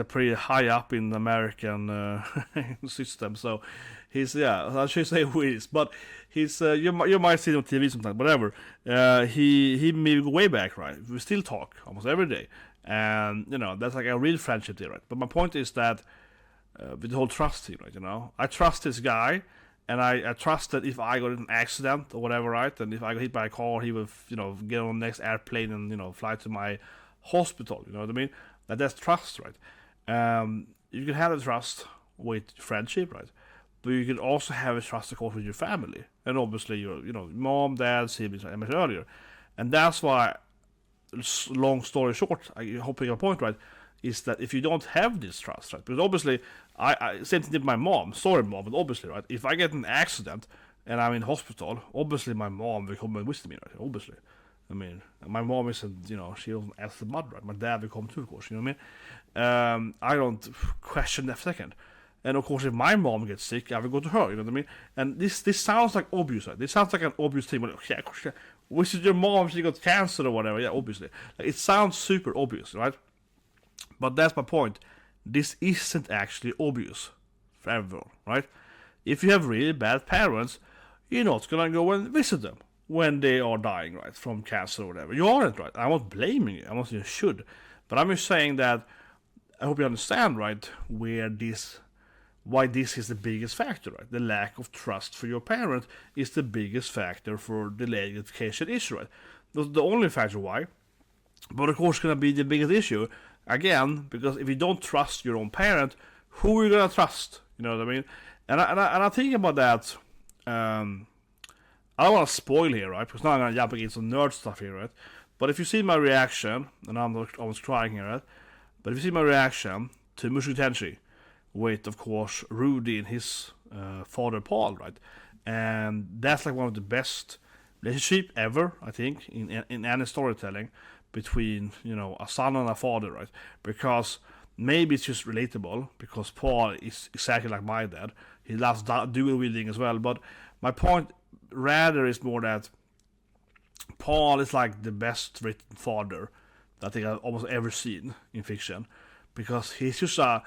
pretty high up in the American system. So he's, I should say who he is, but he's, you might see him on TV sometimes, whatever. He may go way back, right? We still talk almost every day, and you know, that's like a real friendship there, right? But my point is that, with the whole trust thing, right, you know, I trust this guy, and I trust that if I got in an accident or whatever, right, and if I got hit by a car, he will, you know, get on the next airplane and, you know, fly to my hospital, you know what I mean? That's trust, right? You can have a trust with friendship, right? But you can also have a trust, of course, with your family, and obviously your, you know, mom, dad, siblings, like I mentioned earlier. And that's why, long story short, I hope you get a point, right, is that if you don't have this trust, right? Because obviously, I same thing with my mom. Sorry, mom, but obviously, right? If I get an accident and I'm in hospital, obviously my mom will come and visit me, right? Obviously, I mean, my mom isn't, you know, she doesn't ask the mother, right? My dad will come too, of course. You know what I mean? I don't question that for a second. And of course, if my mom gets sick, I will go to her. You know what I mean? And this sounds like obvious, right? This sounds like an obvious thing. But yeah, of course, yeah. Which is your mom? She got cancer or whatever? Yeah, obviously. Like, it sounds super obvious, right? But that's my point. This isn't actually obvious for everyone, right? If you have really bad parents, you're not gonna go and visit them when they are dying, right, from cancer or whatever. You aren't, right? I'm not blaming you. I'm not saying you should. But I'm just saying that I hope you understand, right, why this is the biggest factor, right? The lack of trust for your parent is the biggest factor for delayed gratification issue, right? That's the only factor why. But of course, it's gonna be the biggest issue again, because if you don't trust your own parent, who are you gonna trust? You know what I mean? And I think about that. I don't want to spoil here, right? Because now I'm gonna jump into some nerd stuff here, right? But if you see my reaction, and I was crying here, right? But if you see my reaction to Mushu Tenshi, with of course Rudy and his father Paul, right? And that's like one of the best relationship ever, I think, in any storytelling between, you know, a son and a father, right? Because maybe it's just relatable because Paul is exactly like my dad. He loves dual wielding as well. But my point rather is more that Paul is like the best written father that I think I've almost ever seen in fiction, because he's just a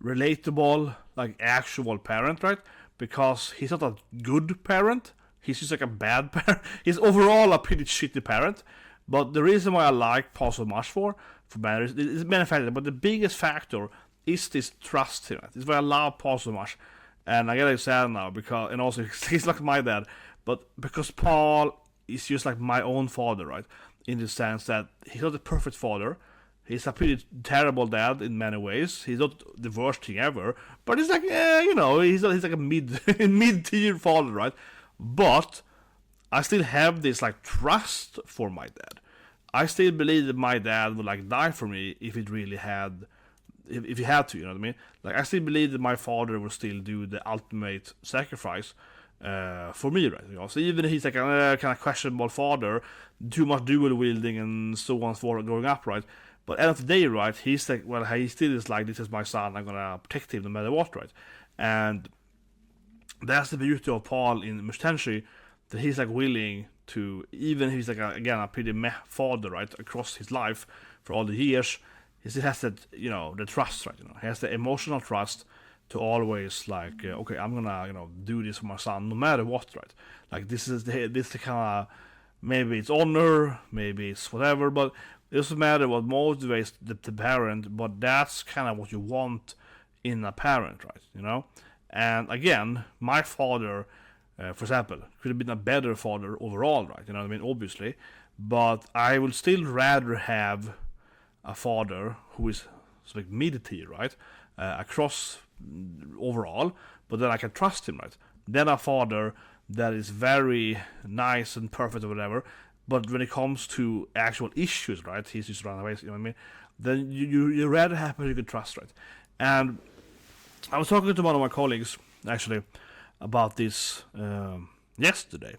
relatable, like actual parent, right? Because he's not a good parent. He's just like a bad parent. He's overall a pretty shitty parent. But the reason why I like Paul so much for marriage is many factors. But the biggest factor is this trust in it. It's why I love Paul so much. And I get sad now because, and also he's like my dad. But because Paul is just like my own father, right? In the sense that he's not the perfect father. He's a pretty terrible dad in many ways. He's not the worst thing ever. But he's like, you know, he's like a mid-tier father, right? But I still have this like trust for my dad. I still believe that my dad would like die for me if it really had, if he had to, you know what I mean? Like I still believe that my father would still do the ultimate sacrifice for me, right? You know? So even if he's like a kind of questionable father, too much dual wielding and so on and so forth growing up, right? But at the end of the day, right, he's like, well, he still is like, this is my son, I'm gonna protect him no matter what, right? And that's the beauty of Paul in Mustenshi, that he's like willing to, even if he's like a pretty meh father, right, across his life for all the years, he still has that, you know, the trust, right? You know, he has the emotional trust to always like, okay, I'm gonna, you know, do this for my son no matter what, right? Like this is the kind of, maybe it's honor, maybe it's whatever, but it doesn't matter what motivates the parent, but that's kind of what you want in a parent, right? You know. And again, my father, for example, could have been a better father overall, right? You know what I mean? Obviously. But I would still rather have a father who is like mid-tier, right? Across overall, but then I can trust him, right? Then a father that is very nice and perfect or whatever, but when it comes to actual issues, right? He's just run away, you know what I mean? Then you're rather happy you can trust, right? And I was talking to one of my colleagues, actually, about this yesterday,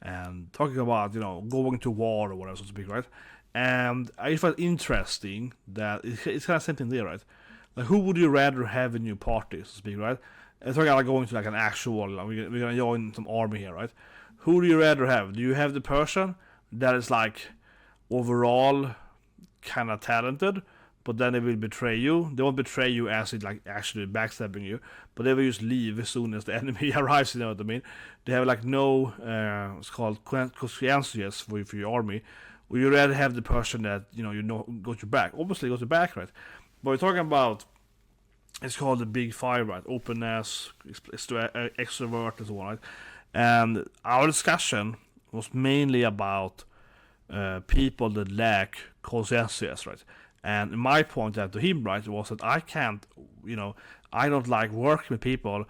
and talking about, you know, going to war or whatever, so to speak, right? And I found interesting that it's kind of same thing there, right? Like, who would you rather have in your party, so to speak, right? And talking about going to like an actual, like, we're gonna join some army here, right? Who do you rather have? Do you have the person that is like overall kind of talented, but then they will betray you? They won't betray you as it like actually backstabbing you, but they will just leave as soon as the enemy arrives, you know what I mean? They have like no, it's called conscientious for your army. Would you rather have the person that, you know, got your back? Obviously got your back, right? But we're talking about, it's called the big five, right? Openness, extrovert, and so on, right? And our discussion was mainly about people that lack conscientious, right? And my point out to him, right, was that I can't, you know, I don't like working with people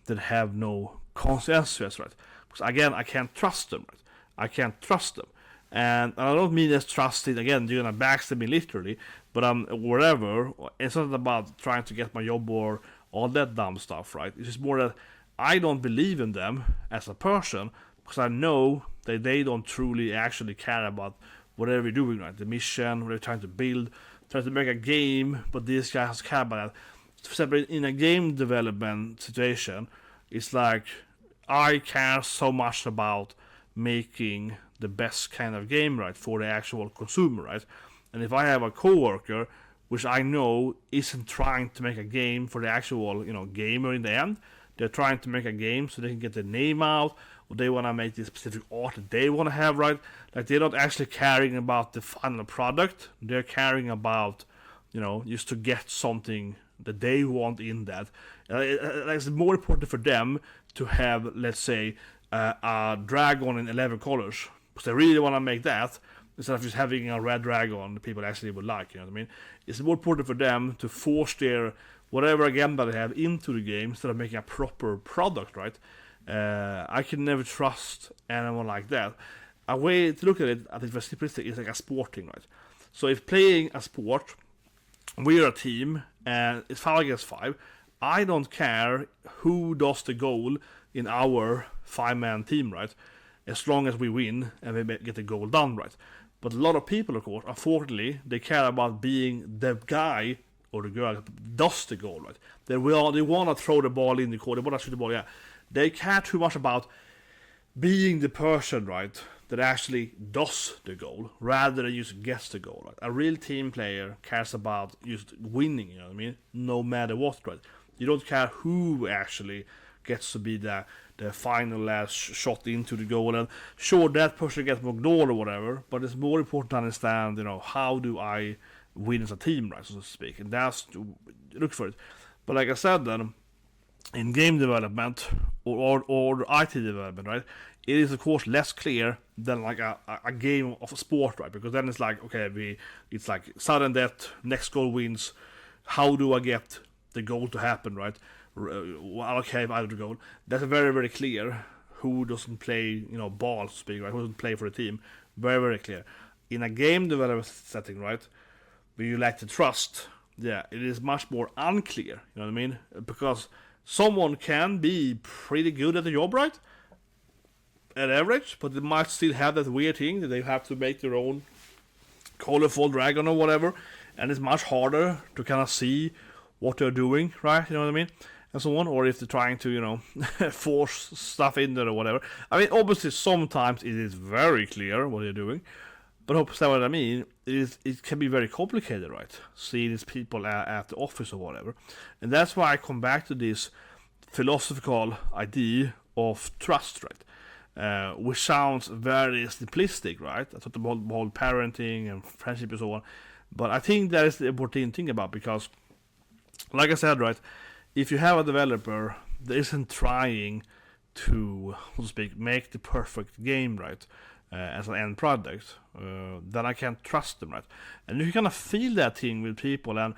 that have no conscientious, right? Because again, I can't trust them, right? I can't trust them. And I don't mean as trusting, again, you're gonna backstab me literally, but whatever. It's not about trying to get my job or all that dumb stuff, right? It's just more that I don't believe in them as a person, because I know that they don't truly actually care about whatever you're doing, right? The mission, what they're trying to build, trying to make a game, but these guys care about that. For example, in a game development situation, it's like, I care so much about making the best kind of game, right, for the actual consumer, right? And if I have a coworker which I know isn't trying to make a game for the actual, you know, gamer in the end, they're trying to make a game so they can get their name out, or they want to make this specific art that they want to have, right? Like, they're not actually caring about the final product. They're caring about, you know, just to get something that they want in that. It's more important for them to have, let's say, a dragon in 11 colors, because they really want to make that, instead of just having a red dragon people actually would like, you know what I mean? It's more important for them to force their whatever agenda they have into the game instead of making a proper product, right? I can never trust anyone like that. A way to look at it, I think for simplistic, is like a sporting, right? So if playing a sport, we're a team and it's 5 against 5, I don't care who does the goal in our 5-man team, right? As long as we win and we get the goal done, right? But a lot of people, of course, unfortunately, they care about being the guy or the girl that does the goal, right? They want to throw the ball in the court, they want to shoot the ball, yeah. They care too much about being the person, right, that actually does the goal, rather than just gets the goal, right? A real team player cares about just winning, you know what I mean? No matter what, right? You don't care who actually gets to be the final last shot into the goal, and sure, that person gets more goal or whatever, but it's more important to understand, you know, how do I win as a team, right, so to speak, and that's to look for it. But like I said, then in game development or IT development, right, it is of course less clear than like a game of a sport, right? Because then it's like, okay, it's like sudden death, next goal wins. How do I get the goal to happen, right? Okay, I do the goal. That's very, very clear. Who doesn't play, you know, ball, so to speak, right? Who doesn't play for the team? Very, very clear. In a game development setting, right, where you lack the trust, yeah, it is much more unclear. You know what I mean? Because someone can be pretty good at the job, right? At average, but they might still have that weird thing that they have to make their own colorful dragon or whatever, and it's much harder to kind of see what they're doing, right? You know what I mean? And so on, or if they're trying to, you know, force stuff in there or whatever. I mean, obviously, sometimes it is very clear what they're doing, but hopefully, what I mean is it can be very complicated, right? Seeing these people at the office or whatever, and that's why I come back to this philosophical idea of trust, right? Which sounds very simplistic, right? That's what the whole parenting and friendship and so on. But I think that is the important thing about, because, like I said, right, if you have a developer that isn't trying to, so to speak, make the perfect game, right, as an end product, then I can't trust them, right? And you kind of feel that thing with people, and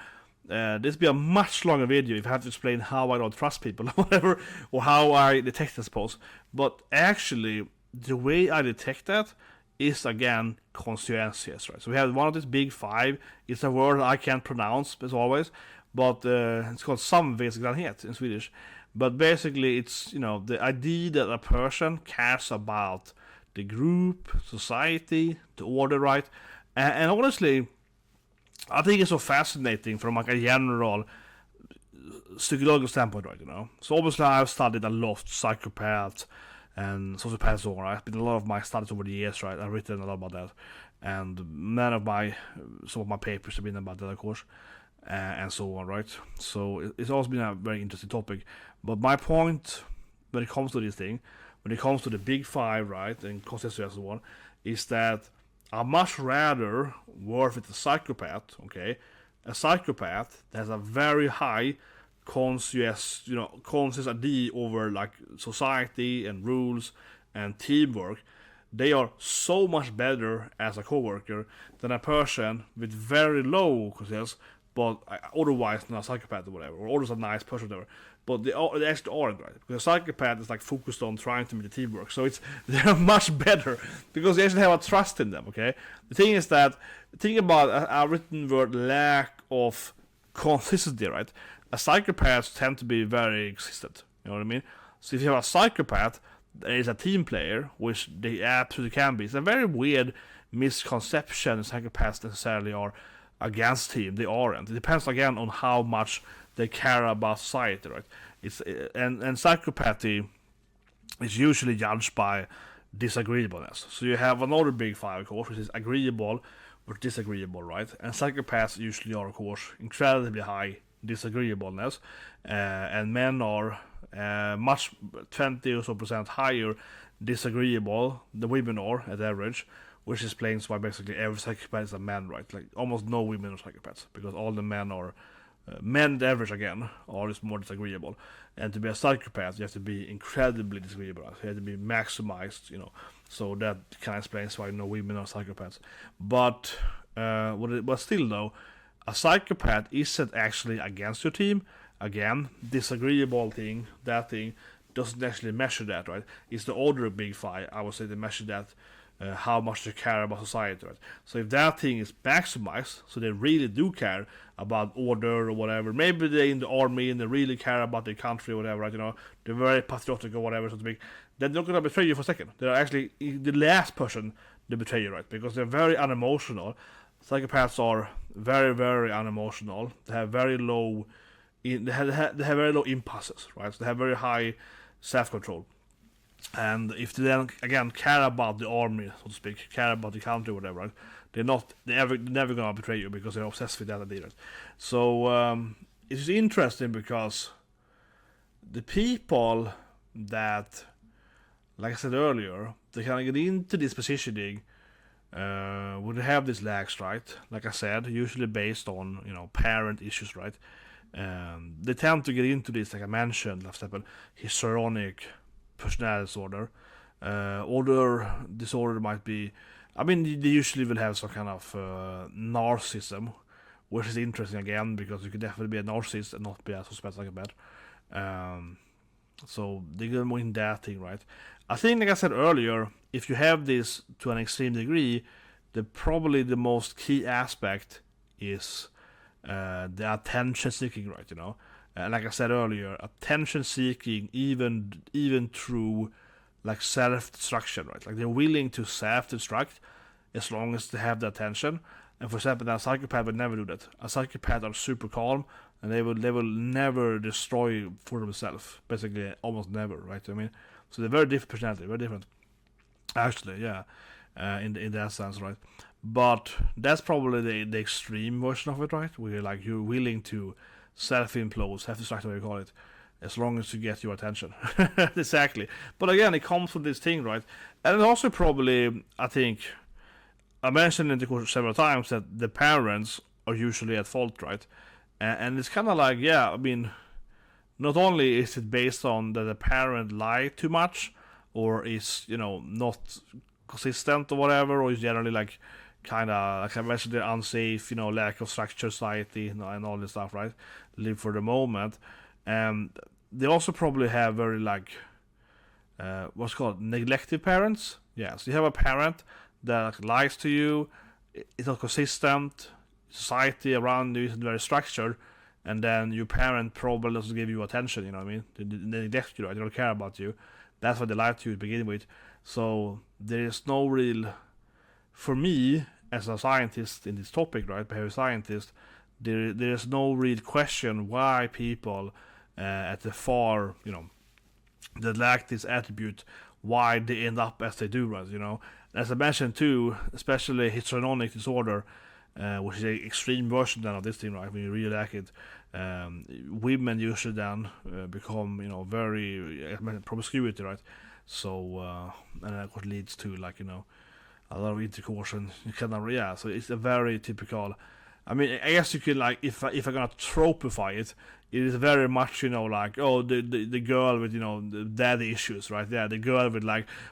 this will be a much longer video if I have to explain how I don't trust people or whatever, or how I detect, I suppose. But actually, the way I detect that is, again, conscientious, right? So we have one of these big 5. It's a word I can't pronounce, as always, but it's called samvetsgrannhet in Swedish. But basically, it's, you know, the idea that a person cares about the group, society, the order, right? And honestly, I think it's so fascinating from like a general psychological standpoint, right? You know, so obviously I've studied a lot psychopaths and sociopaths, all right. It's been a lot of my studies over the years, right? I've written a lot about that, and some of my papers have been about that, of course, and so on, right? So it's always been a very interesting topic. But my point when it comes to this thing, when it comes to the big 5, right, and consistency and so on, is that I much rather work with a psychopath, okay? A psychopath that has a very high conscious idea over like society and rules and teamwork. They are so much better as a coworker than a person with very low conscious, but otherwise not a psychopath or whatever, or always a nice person or whatever. But they actually aren't, right? Because a psychopath is like focused on trying to make the teamwork. So they're much better because they actually have a trust in them, okay? The thing is that, think about a written word lack of consistency, right? A psychopath tend to be very consistent, you know what I mean? So if you have a psychopath that is a team player, which they absolutely can be, it's a very weird misconception psychopaths necessarily are against team. They aren't. It depends again on how much they care about society, right? And psychopathy is usually judged by disagreeableness. So you have another big 5, of course, which is agreeable or disagreeable, right? And psychopaths usually are, of course, incredibly high disagreeableness, and men are much 20 or so percent higher disagreeable than women are at average, which explains why basically every psychopath is a man, right? Like almost no women are psychopaths because all the men are men, the average again, are just more disagreeable. And to be a psychopath, you have to be incredibly disagreeable. You have to be maximized, So that kind of explains why no women are psychopaths. But still though, a psychopath isn't actually against your team. Again, disagreeable thing, that thing doesn't actually measure that, right? It's the other big five, I would say, they measure that. How much they care about society, right? So if that thing is maximized, so they really do care about order or whatever, maybe they're in the army and they really care about their country or whatever, right? They're very patriotic or whatever, so to speak, then they're not gonna betray you for a second. They're actually the last person to betray you, right? Because they're very unemotional. Psychopaths are very, very unemotional. They have very low, they have very low impulses, right? So they have very high self-control. And if they then again care about the army, so to speak, care about the country, or whatever, right? They're never gonna betray you because they're obsessed with that idea. Right? So it's interesting because the people that, like I said earlier, they kind of get into this positioning would have these lacks, right? Like I said, usually based on parent issues, right? They tend to get into this, like I mentioned, for example, histrionic personality disorder. Other disorder might be, they usually will have some kind of narcissism, which is interesting again, because you could definitely be a narcissist and not be a psychopath. So they get more in that thing, right? I think, like I said earlier, if you have this to an extreme degree, probably the most key aspect is the attention seeking, right? And like I said earlier, attention seeking, even through like self-destruction, right? Like they're willing to self-destruct as long as they have the attention. And for example, a psychopath would never do that. A psychopath are super calm, and they will never destroy for themselves. Basically, almost never, right? So they're very different personality, very different. Actually, yeah, in that sense, right? But that's probably the extreme version of it, right? Where you're willing to self-implode, self-destruct, whatever you call it, as long as you get your attention. Exactly. But again, it comes from this thing, right? And also probably, I think, I mentioned in the course several times that the parents are usually at fault, right? And it's kind of like, not only is it based on that the parent lied too much, or is, not consistent or whatever, or is generally kind of, like I mentioned, they're unsafe, lack of structure, society, and all this stuff, right? Live for the moment. They also probably have very, what's called neglective parents. Yeah, so you have a parent that lies to you, it's not consistent, society around you isn't very structured, and then your parent probably doesn't give you attention, They neglect you, right? They don't care about you. That's why they lie to you to begin with. So there is no real, for me, as a scientist in this topic, right, behavior scientist, there is no real question why people at the far, that lack this attribute, why they end up as they do, right? As I mentioned too, especially histrionic disorder, which is an extreme version then of this thing, right? When you really lack it, women usually then become, very promiscuity, right? So and that of course leads to a lot of intercourse, and so it's a very typical. I guess you could if I'm gonna tropify it, it is very much the girl with the daddy issues, right? Yeah, the girl with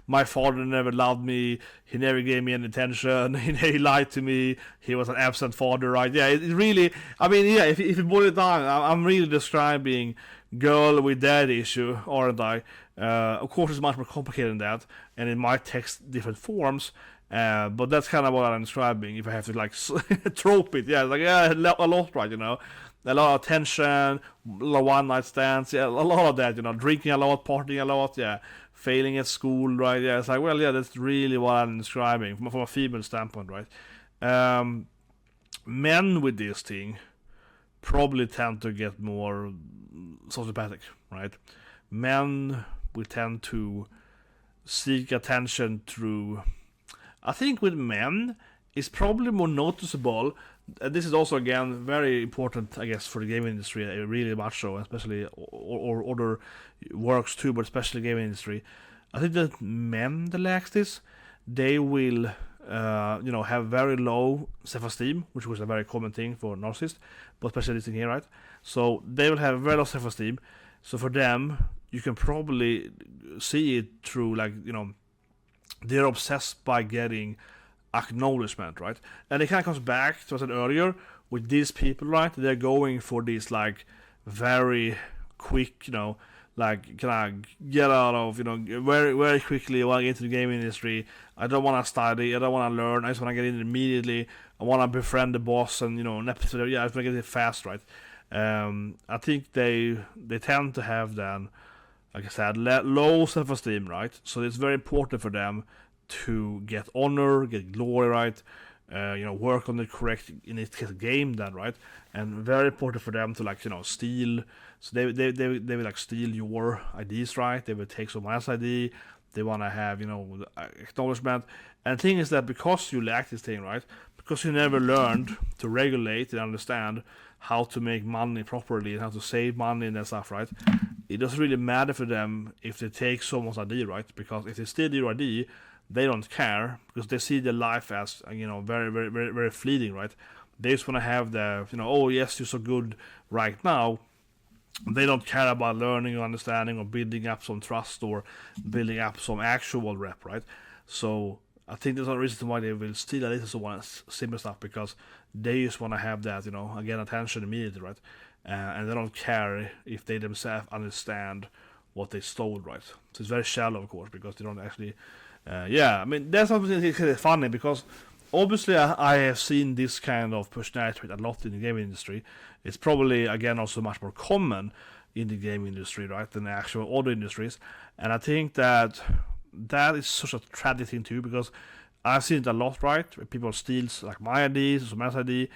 my father never loved me, he never gave me any attention, he lied to me, he was an absent father, right? Yeah, it really. If you boil it down, I'm really describing girl with daddy issue, aren't I? Of course, it's much more complicated than that, and it might take different forms. But that's kind of what I'm describing. If I have to trope it, a lot, right? A lot of tension, a lot of one night stands, a lot of that. Drinking a lot, partying a lot, failing at school, right? Yeah, it's that's really what I'm describing from a female standpoint, right? Men with this thing probably tend to get more sociopathic, right? Men will tend to seek attention through. I think with men, it's probably more noticeable. This is also, again, very important, I guess, for the gaming industry, really much so, especially, or other works too, but especially gaming industry. I think that men that lack this, they will have very low self-esteem, which was a very common thing for narcissists, but especially this thing here, right? So they will have very low self-esteem. So for them, you can probably see it through, like, they're obsessed by getting acknowledgement, right? And it kind of comes back to what I said earlier with these people, right? They're going for these, like, very quick, like, can I get out of, very, very quickly while I get into the game industry. I don't want to study, I don't want to learn, I just want to get in immediately. I want to befriend the boss and, I just want to get it fast, right? I think they tend to have then, like I said, low self-esteem, right? So it's very important for them to get honor, get glory, right? Work on the correct, in this case, game then, right? And very important for them to, like, steal. So they will, like, steal your IDs, right? They will take someone else's ID. They want to have, acknowledgement. And the thing is that because you lack this thing, right? Because you never learned to regulate and understand how to make money properly and how to save money and that stuff, right? It doesn't really matter for them if they take someone's ID, right? Because if they steal your ID, they don't care, because they see their life as, very, very, very, very fleeting, right? They just want to have the, oh yes, you're so good right now. They don't care about learning or understanding or building up some trust or building up some actual rep, right? So I think there's a reason why they will steal a little someone similar stuff, because they just want to have that, again, attention immediately, right? And they don't care if they themselves understand what they stole, right? So it's very shallow, of course, because they don't actually. That's something that's kind of funny, because obviously I have seen this kind of personality trait a lot in the game industry. It's probably, again, also much more common in the game industry, right, than the actual other industries. And I think that is such a tragic thing too, because I've seen it a lot, right, where people steal, like, my IDs or someone else's ID,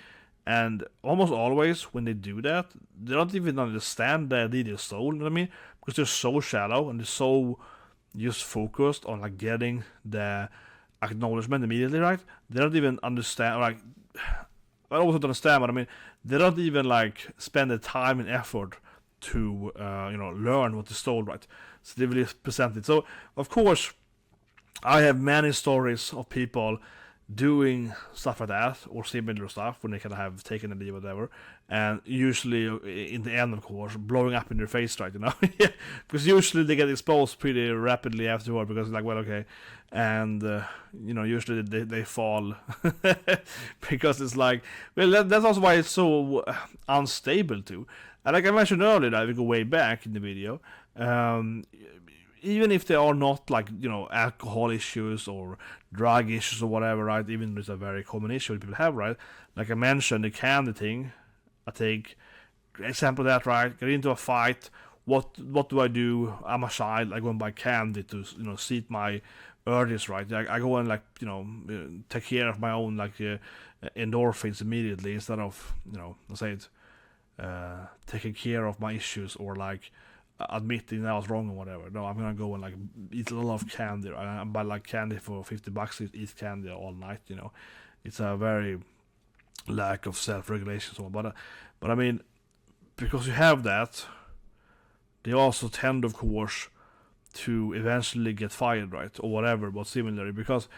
and almost always when they do that, they don't even understand the ID they stole, you know what I mean? Because they're so shallow and they're so just focused on, like, getting the acknowledgement immediately, right? They don't even understand, like, I always don't understand, but I mean, they don't even, like, spend the time and effort to learn what they stole, right? So they really present it. So of course I have many stories of people doing stuff like that or similar stuff when they kind of have taken a leave or whatever, and usually in the end, of course, blowing up in their face, right? Because usually they get exposed pretty rapidly afterward, because it's like, well, okay, and usually they fall because it's like, well, that's also why it's so unstable too. And like I mentioned earlier, that we go way back in the video, even if they are not, like, alcohol issues or drug issues or whatever, right? Even though it's a very common issue that people have, right? Like I mentioned, the candy thing, I take example of that, right? Get into a fight. What do I do? I'm a child. I go and buy candy to, seat my urges, right? I go and, like, take care of my own, like, endorphins immediately, instead of, let's say it, taking care of my issues, or, like, admitting that I was wrong or whatever. No, I'm gonna go and, like, eat a lot of candy. I buy, like, candy for $50, eat candy all night. It's a very lack of self-regulation. So, but I mean, because you have that, they also tend, of course, to eventually get fired, right, or whatever, but similarly, because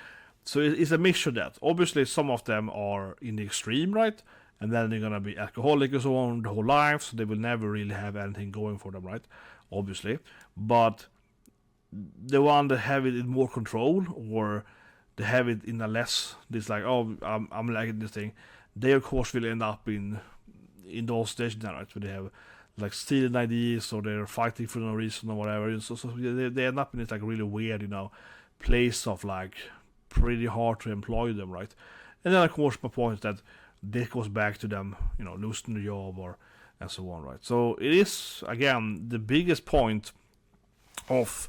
so it's a mixture of that. Obviously, some of them are in the extreme, right, and then they're gonna be alcoholic and so on the whole life, so they will never really have anything going for them, right? Obviously, but the one that have it in more control, or they have it in a less, this, like, oh, I'm liking this thing, they of course will end up in those stations, right, where they have, like, stealing IDs, or they're fighting for no reason or whatever. So they end up in this, like, really weird, place of, like, pretty hard to employ them, right? And then, of course, my point is that this goes back to them, losing the job or and so on, right? So it is, again, the biggest point of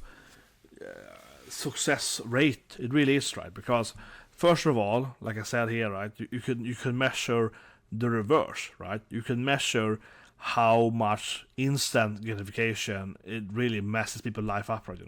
success rate. It really is, right? Because first of all, like I said here, right, you can measure the reverse, right? You can measure how much instant gratification it really messes people's life up, right?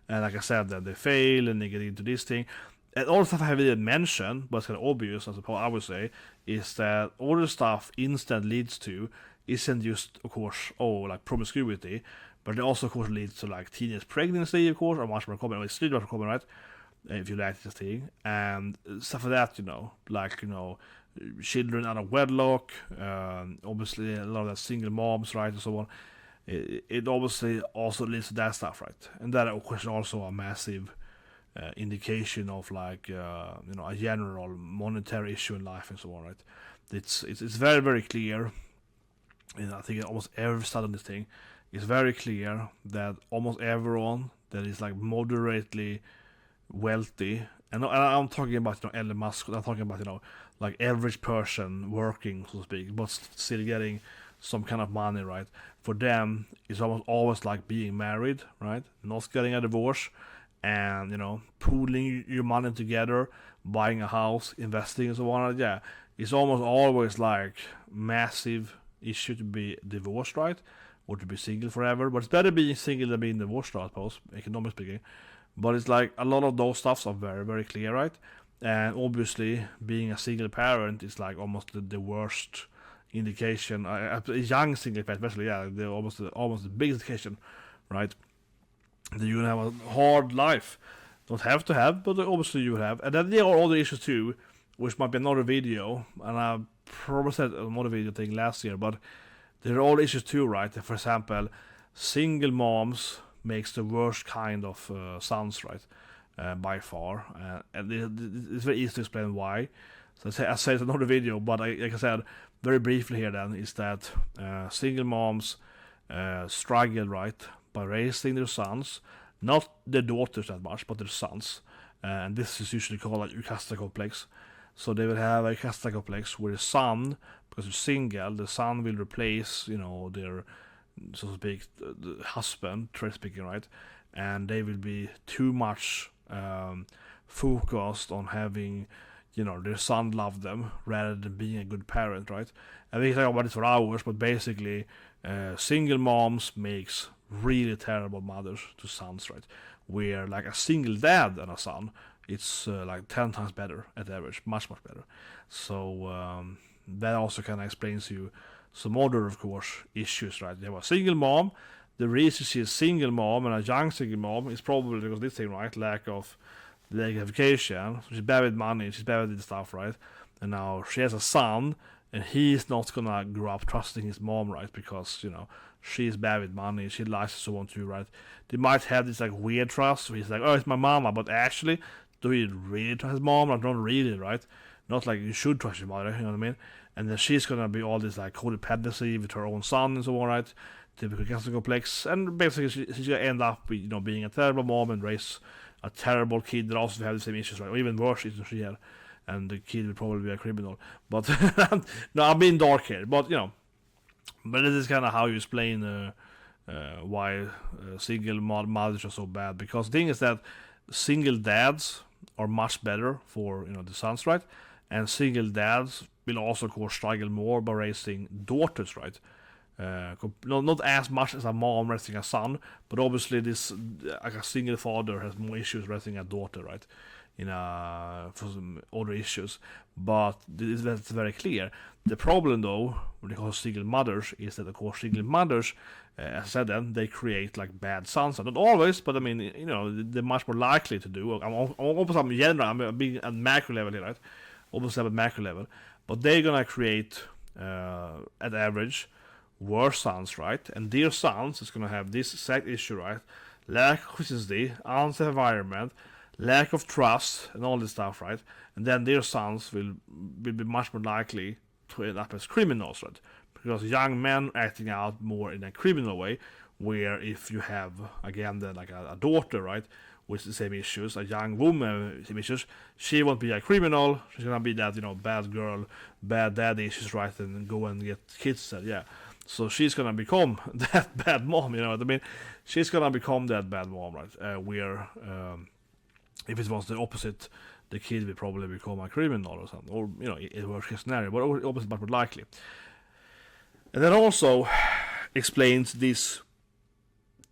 And like I said, that they fail and they get into this thing. And all the stuff I haven't even mentioned, but it's kind of obvious, I suppose I would say, is that all the stuff instant leads to isn't just, of course, like promiscuity, but it also, of course, leads to, like, teenage pregnancy, of course, or much more common. It's still much more common, right? if you like this thing, and stuff like that, like, children out of wedlock, obviously a lot of that single moms, right, and so on. It obviously also leads to that stuff, right? And that, of course, also a massive indication of, like, a general monetary issue in life and so on, right? It's very, very clear, and I think almost every study on this thing is very clear that almost everyone that is, like, moderately wealthy, and I'm talking about, Elon Musk, I'm talking about, like, average person working, so to speak, but still getting some kind of money, right? For them, it's almost always like being married, right? Not getting a divorce, and, pooling your money together, buying a house, investing, and so on. Yeah, it's almost always like massive issue to be divorced, right? Or to be single forever. But it's better being single than being divorced, I suppose, economically speaking. But it's like a lot of those stuffs are very, very clear, right? And obviously, being a single parent is like almost the worst indication. A young single parent, especially, yeah, they're almost the biggest indication, right? That you're gonna have a hard life. Don't have to have, but obviously you have. And then there are other issues too, which might be another video, and I probably said another video thing last year, but there are other issues too, right? For example, single moms makes the worst kind of sons, right? By far, and it's very easy to explain why. So I said another video, but like I said very briefly here, then is that single moms struggle, right, by raising their sons, not their daughters that much, but their sons, and this is usually called like Yrkeshögskola complex. So they will have a Yrkeshögskola complex where the son, because they're single, the son will replace, their, so to speak, the husband, trade speaking, right? And they will be too much focused on having, their son love them rather than being a good parent, right? And we can talk about this for hours, but basically, single moms makes really terrible mothers to sons, right? Where like a single dad and a son, it's like 10 times better at average, much better. So that also kind of explains to you some other, of course, issues, right? You have a single mom. The reason she's a single mom and a young single mom is probably because this thing, right? Lack of delayed gratification. She's bad with money, she's bad with stuff, right? And now she has a son, and he's not gonna grow up trusting his mom, right? Because, she's bad with money, she lies and so on too, right? They might have this like weird trust where he's like, oh, it's my mama, but actually, do you really trust his mom? Or don't really, right? Not like you should trust your mother, you know what I mean? And then she's gonna be all this like codependency with her own son and so on, right? Typical cancer complex, and basically she's gonna end up with, being a terrible mom and raise a terrible kid that also have the same issues, right? Or even worse issues she had, and the kid will probably be a criminal. But no, I'm being dark here, but but this is kind of how you explain why single mothers are so bad. Because the thing is that single dads are much better for the sons, right? And single dads will also, of course, struggle more by raising daughters, right? Not as much as a mom raising a son, but obviously this like a single father has more issues raising a daughter, right? For some other issues, but that's very clear. The problem, though, when it comes to single mothers, is that, of course, single mothers, as I said, then they create like bad sons. Not always, but I mean, they're much more likely to do. I'm in general, I'm being at macro level here, right? Almost at macro level, but they're gonna create, at average, worse sons, right? And their sons is gonna have this exact issue, right? Lack of consistency, unsafe environment, lack of trust, and all this stuff, right? And then their sons will be much more likely to end up as criminals, right? Because young men acting out more in a criminal way, where if you have, again, then like a daughter, right, with the same issues, a young woman with same issues, she won't be a criminal, she's gonna be that, bad girl, bad daddy issues, right, and go and get kids, yeah. So she's gonna become that bad mom, you know what I mean? She's gonna become that bad mom, right? Where if it was the opposite, the kid will probably become a criminal or something, or it worst case scenario, but opposite, but more likely. And that also explains this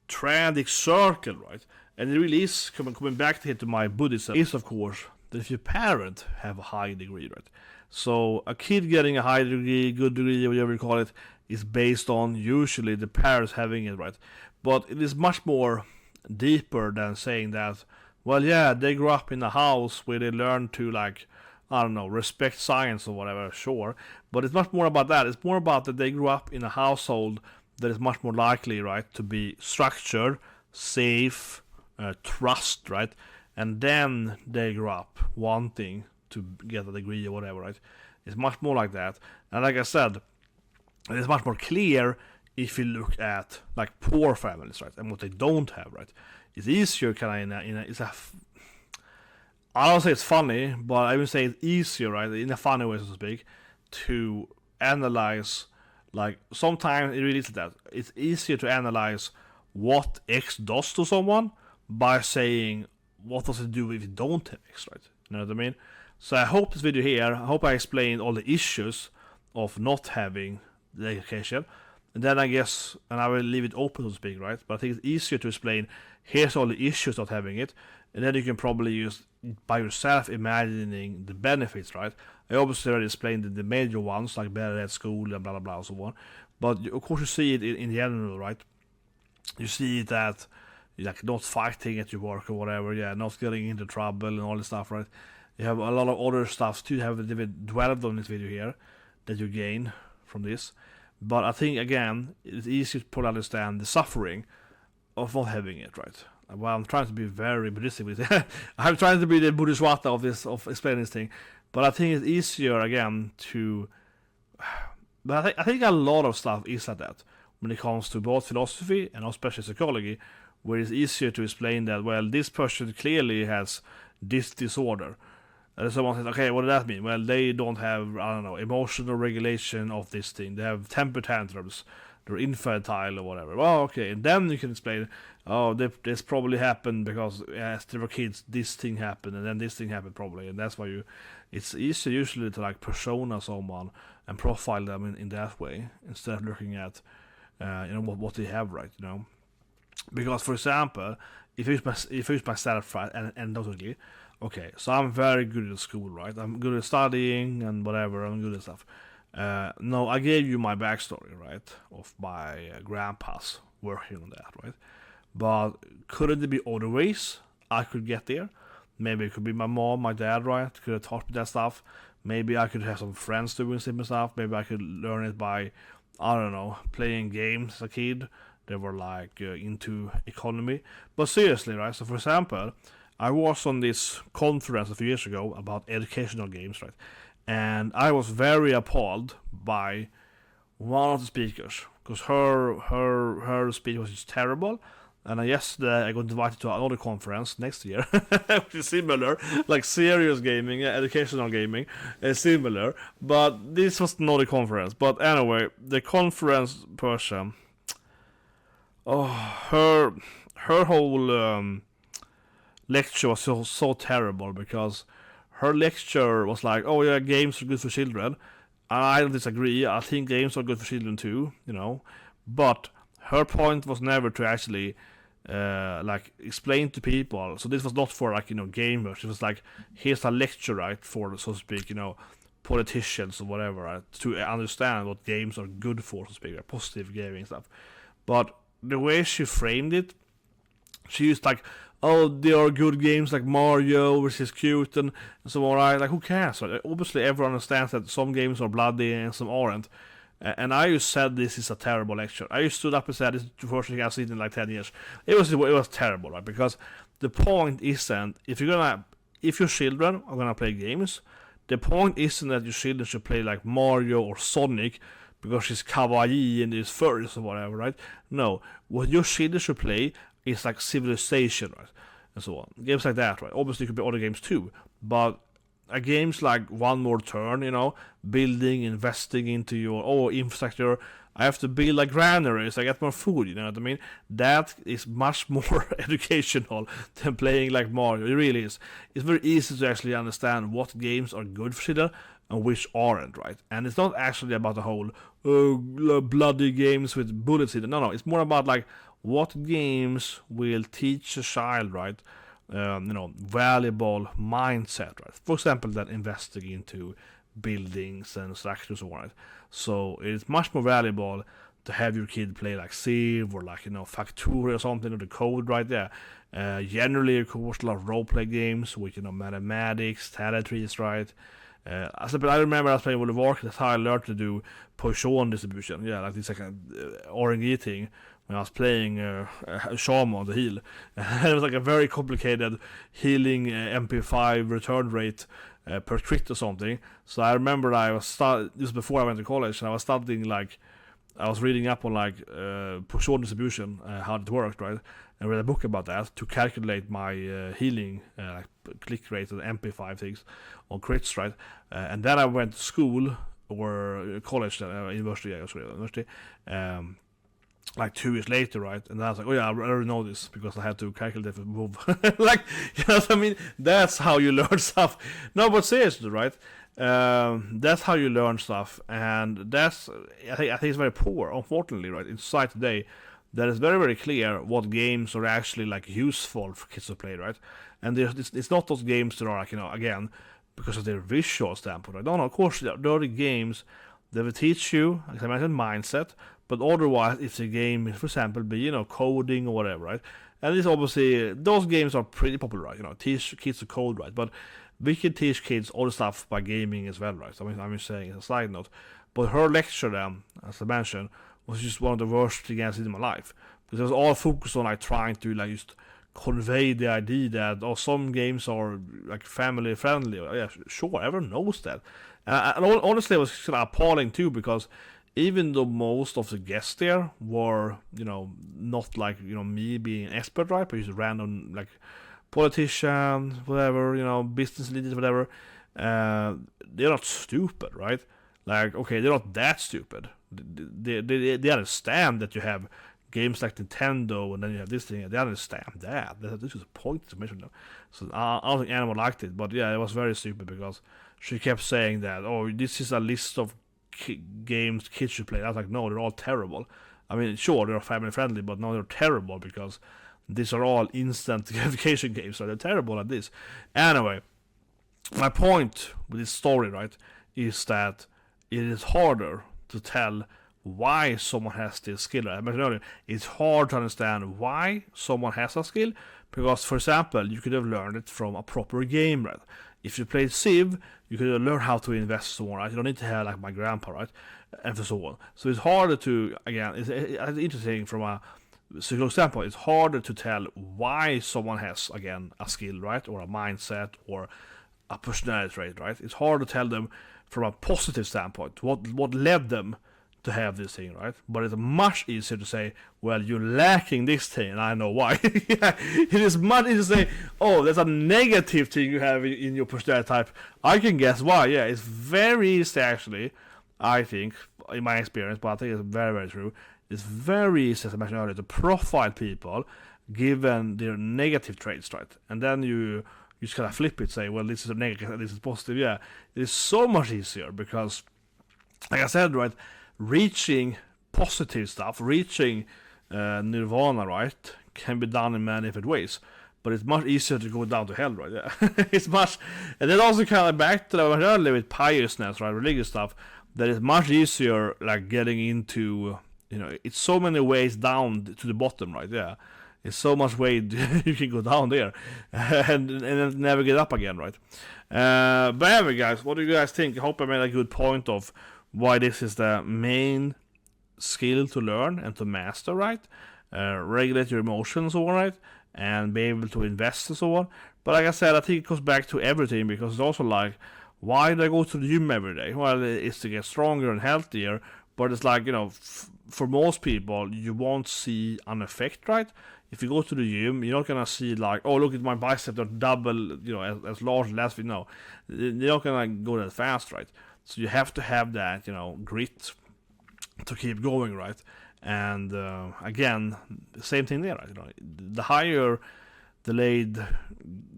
tragic circle, right? And it really is coming back to my Buddhism is, of course, that if your parent have a high degree, right? So a kid getting a high degree, good degree, whatever you call it, is based on usually the parents having it, right? But it is much more deeper than saying that well, yeah, they grew up in a house where they learned to, like, I don't know, respect science or whatever, sure. But it's much more about that. It's more about that they grew up in a household that is much more likely, right, to be structured, safe, trust, right? And then they grew up wanting to get a degree or whatever, right? It's much more like that. And like I said, it's much more clear if you look at like poor families, right, and what they don't have, right. It's easier, kind of, I don't say it's funny, but I would say it's easier, right, in a funny way, so to speak, to analyze. Like sometimes it really is that it's easier to analyze what X does to someone by saying what does it do if you don't have X, right? You know what I mean? So I hope this video here, I hope I explained all the issues of not having the education. And then I guess, and I will leave it open, so to speak, right? But I think it's easier to explain, here's all the issues not having it, and then you can probably use by yourself imagining the benefits, right? I obviously already explained the major ones, like better at school and blah blah blah and so on. But of course you see it in general, right? You see that, like, not fighting at your work or whatever, yeah, not getting into trouble and all this stuff, right? You have a lot of other stuff too, have dwelled on this video here, that you gain from this. But I think, again, it's easy to understand the suffering of not having it, right? Well, I'm trying to be very Buddhistic with it. I'm trying to be the Buddhishwata of explaining this thing. But I think it's easier, again, to... But I think a lot of stuff is like that when it comes to both philosophy and especially psychology, where it's easier to explain that, well, this person clearly has this disorder. And someone says, okay, what does that mean? Well, they don't have, I don't know, emotional regulation of this thing. They have temper tantrums. They're infantile or whatever. Well, okay, and then you can explain, oh, this probably happened because as they were kids, this thing happened, and then this thing happened probably, and that's why it's easier usually to like persona someone and profile them in that way instead of looking at, what they have, right, you know. Because, for example, if I use myself, right, and totally, okay, so I'm very good at school, right? I'm good at studying and whatever, I'm good at stuff. No, I gave you my backstory, right, of my grandpa's working on that, right? But couldn't it be other ways I could get there? Maybe it could be my mom, my dad, right? Could have taught me that stuff. Maybe I could have some friends doing similar stuff. Maybe I could learn it by, I don't know, playing games as a kid. They were like into economy. But seriously, right? So for example, I was on this conference a few years ago about educational games, right? And I was very appalled by one of the speakers because her speech was just terrible. And yesterday I got invited to another conference next year, which is similar, like serious gaming, educational gaming, is similar. But this was not a conference. But anyway, the conference person, her whole lecture was so terrible because her lecture was like, oh yeah, games are good for children. I don't disagree. I think games are good for children too, you know. But her point was never to actually like explain to people. So this was not for, like, you know, gamers. It was like, here's a lecture, right, for, so to speak, you know, politicians or whatever, right, to understand what games are good for, so to speak, like positive gaming stuff. But the way she framed it, she used like, oh, there are good games like Mario, which is cute and so on, right? Like, who cares? Right? Obviously, everyone understands that some games are bloody and some aren't. And I just said this is a terrible lecture. I just stood up and said this is the first thing I've seen in like 10 years. It was terrible, right? Because the point isn't, if your children are gonna play games, the point isn't that your children should play like Mario or Sonic because she's kawaii and is furries or whatever, right? No, what your children should play is like Civilization, right? And so on. Games like that, right? Obviously, it could be other games too, but games like One More Turn, you know, building, investing into your infrastructure. I have to build like granaries, I get more food, you know what I mean? That is much more educational than playing like Mario. It really is. It's very easy to actually understand what games are good for children and which aren't, right? And it's not actually about the whole bloody games with bullets in it. No, it's more about like what games will teach a child, right? Valuable mindset, right? For example, that investing into buildings and structures, right? So it's much more valuable to have your kid play like Civ or like, you know, Factory or something, or the code right there. Generally, of course, a lot of role-play games with, mathematics, talent trees, right? I remember I was playing World of Warcraft. That's how I learned to do potion distribution. Yeah, like this like RNG thing when I was playing Shaman, the heal. It was like a very complicated healing MP5 return rate per crit or something. So I remember I was this before I went to college, and I was studying like I was reading up on like potion distribution, how it worked, right? And read a book about that to calculate my healing like click rate and MP5 things on crits, right? And then I went to school or college, university, like 2 years later, right? And I was like, oh yeah, I already know this because I had to calculate the move. Like, you know what I mean? That's how you learn stuff. No, but seriously, right? That's how you learn stuff, and that's I think it's very poor, unfortunately, right? In society today, that is very, very clear what games are actually like useful for kids to play, right? And it's not those games that are like, again, because of their visual standpoint, right? No, of course, there are the games that will teach you, like I mentioned, mindset, but otherwise, it's a game, for example, be, coding or whatever, right? And it's obviously, those games are pretty popular, right? Teach kids to code, right? But we can teach kids all the stuff by gaming as well, right? So I'm just saying as a side note. But her lecture then, as I mentioned, was just one of the worst things I've seen in my life. Because it was all focused on like trying to like just convey the idea that some games are like family friendly. Yeah, sure, everyone knows that. And honestly, it was kind of appalling too, because even though most of the guests there were, not like, me being an expert, right? But just random like politicians, whatever, business leaders, whatever, they're not stupid, right? Like, okay, they're not that stupid. They understand that you have games like Nintendo and then you have this thing. They understand that. This is a point to mention them. So I don't think anyone liked it, but yeah, it was very stupid because she kept saying that, oh, this is a list of games kids should play. I was like, no, they're all terrible. I mean, sure, they're family friendly, but no, they're terrible because these are all instant gratification games, so they're terrible at this. Anyway, my point with this story, right, is that it is harder to tell why someone has this skill. I mentioned earlier, it's hard to understand why someone has a skill, because, for example, you could have learned it from a proper game, right? If you played Civ, you could learn how to invest so on, right? You don't need to have like my grandpa, right? And so on. So it's harder to, again, it's interesting from a psychological standpoint, it's harder to tell why someone has, again, a skill, right? Or a mindset, or a personality trait, right? It's hard to tell them from a positive standpoint, what led them to have this thing, right? But it's much easier to say, well, you're lacking this thing, and I know why. It is much easier to say, oh, there's a negative thing you have in your personality type. I can guess why. Yeah, it's very easy, actually, I think, in my experience, but I think it's very, very true. It's very easy, as I mentioned earlier, to profile people given their negative traits, right? And then you just kind of flip it, say, well, this is a negative, this is positive. Yeah, it is so much easier because, like I said, right, reaching positive stuff, reaching nirvana, right, can be done in many different ways. But it's much easier to go down to hell, right? Yeah, it's much, and then also kind of back to what I earlier with piousness, right, religious stuff. That is much easier, like getting into, it's so many ways down to the bottom, right? Yeah, it's so much way you can go down there, and then never get up again, right? But anyway, guys, what do you guys think? I hope I made a good point of why this is the main skill to learn and to master, right? Regulate your emotions, all right, and be able to invest and so on. But like I said, I think it goes back to everything, because it's also like, why do I go to the gym every day? Well, it's to get stronger and healthier, but it's like, for most people, you won't see an effect, right? If you go to the gym, you're not gonna see like, oh, look at my bicep, they're double, as large as last week. No, you're not gonna go that fast, right? So you have to have that, grit to keep going, right? And again, the same thing there, right? The higher delayed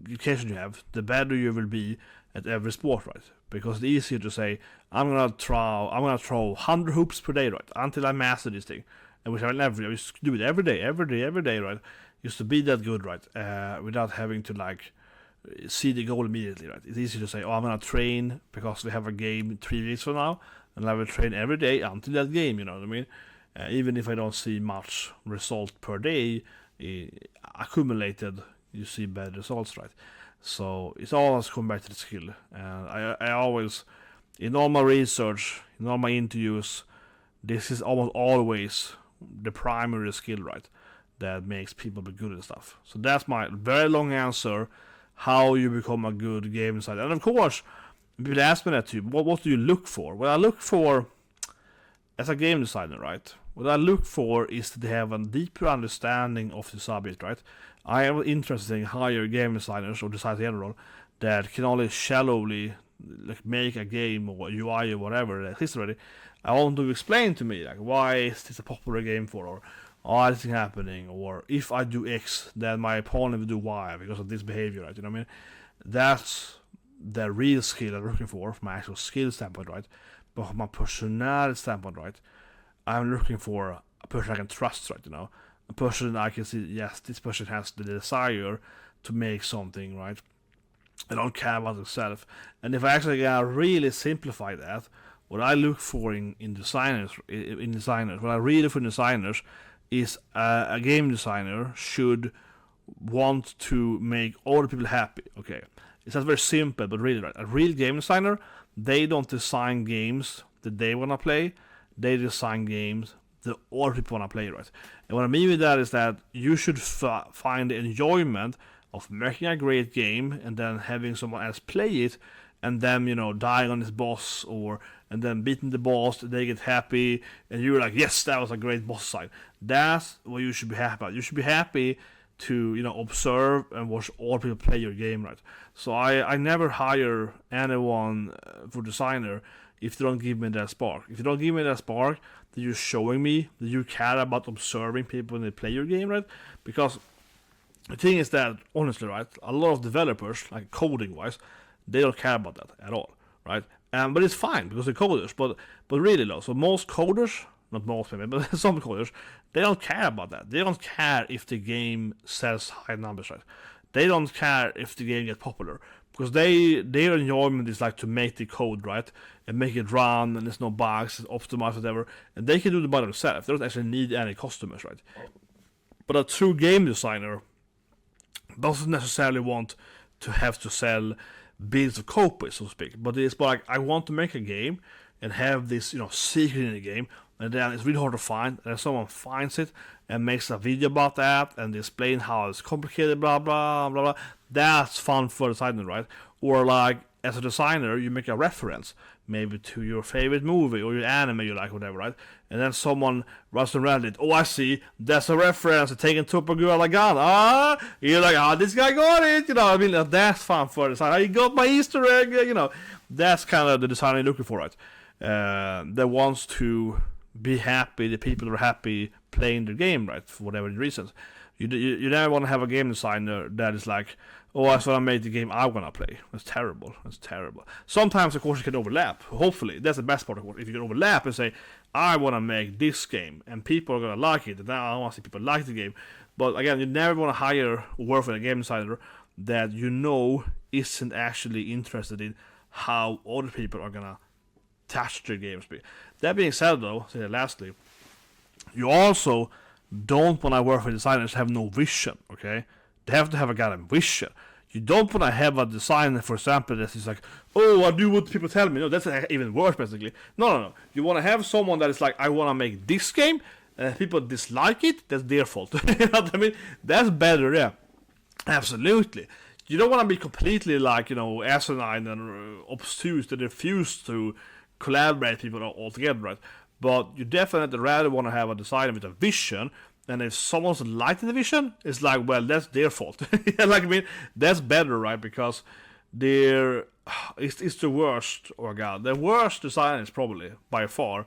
education you have, the better you will be at every sport, right? Because it's easier to say, I'm gonna throw 100 hoops per day, right, until I master this thing, and which I will never. I just do it every day, right? Just to be that good, right? Without having to like see the goal immediately, right? It's easy to say, oh, I'm gonna train because we have a game 3 weeks from now, and I will train every day until that game. You know what I mean? Even if I don't see much result per day, accumulated, you see better results, right? So it's always come back to the skill. And I always, in all my research, in all my interviews, this is almost always the primary skill, right? That makes people be good at stuff. So that's my very long answer, how you become a good game designer. And of course, people ask me that too, what do you look for? What I look for as a game designer, right? What I look for is to have a deeper understanding of the subject, right? I am interested in higher game designers or designers in general that can only shallowly like make a game or UI or whatever that exists already. I want to explain to me like why is this a popular game for, or why is this happening, or if I do X, then my opponent will do Y because of this behavior, right? You know what I mean? That's the real skill I'm looking for from my actual skill standpoint, right? But from my personality standpoint, right? I'm looking for a person I can trust, right? You know, a person I can see, yes, this person has the desire to make something, right? I don't care about themselves. And if I actually really simplify that, what I look for in designers, what I really look for in designers is a game designer should want to make all the people happy. Okay, it's not very simple, but really, right? A real game designer, they don't design games that they want to play. They design games that all people want to play, right? And what I mean with that is that you should find the enjoyment of making a great game and then having someone else play it, and then, you know, dying on this boss, or and then beating the boss, they get happy, and you're like, yes, that was a great boss fight. That's what you should be happy about. You should be happy to, you know, observe and watch all people play your game, right? So I never hire anyone for designer if they don't give me that spark. If you don't give me that spark, then you're showing me that you care about observing people when they play your game, right? Because the thing is that, honestly, right, a lot of developers, like coding-wise, they don't care about that at all, right? But it's fine because they're coders, but really though, so most coders, not most maybe, but some coders, they don't care about that. They don't care if the game sells high numbers, right? They don't care if the game gets popular, because their enjoyment is like to make the code, right, and make it run, and there's no bugs, it's optimized, whatever, and they can do it by themselves. They don't actually need any customers, right? But a true game designer doesn't necessarily want to have to sell bills of copies, so to speak. But it's like, I want to make a game and have this, you know, secret in the game, and then it's really hard to find, and then someone finds it and makes a video about that and explain how it's complicated, blah blah blah blah. That's fun for the designer, right? Or like, as a designer, you make a reference maybe to your favorite movie or your anime you like, whatever, right? And then someone runs on Reddit, oh, I see, that's a reference to taking Super Girl Lagan. You're like, this guy got it, you know. I mean, that's fun for the designer. He got my Easter egg, you know. That's kind of the designer you're looking for, right? That wants to be happy, the people are happy playing the game, right, for whatever reasons. You never want to have a game designer that is like, oh, that's what I made the game I want to play. That's terrible. That's terrible. Sometimes, of course, it can overlap. Hopefully, that's the best part, of course. If you can overlap and say, I want to make this game, and people are going to like it, and now I want to see people like the game. But again, you never want to hire or work with a game designer that you know isn't actually interested in how other people are going to touch their games. That being said, though, lastly, you also don't want to work with designers who have no vision, okay? They have to have a goddamn vision. You don't want to have a designer, for example, that is like, oh, I do what people tell me. No, that's even worse, basically. No. You want to have someone that is like, I want to make this game, and if people dislike it, that's their fault. You know what I mean? That's better, yeah. Absolutely. You don't want to be completely like, you know, asinine and obtuse and refuse to collaborate people altogether, right? But you definitely rather want to have a designer with a vision, and if someone's liking the vision, it's like, well, that's their fault. Like, I mean, that's better, right? Because it's the worst, oh god, the worst designers probably, by far,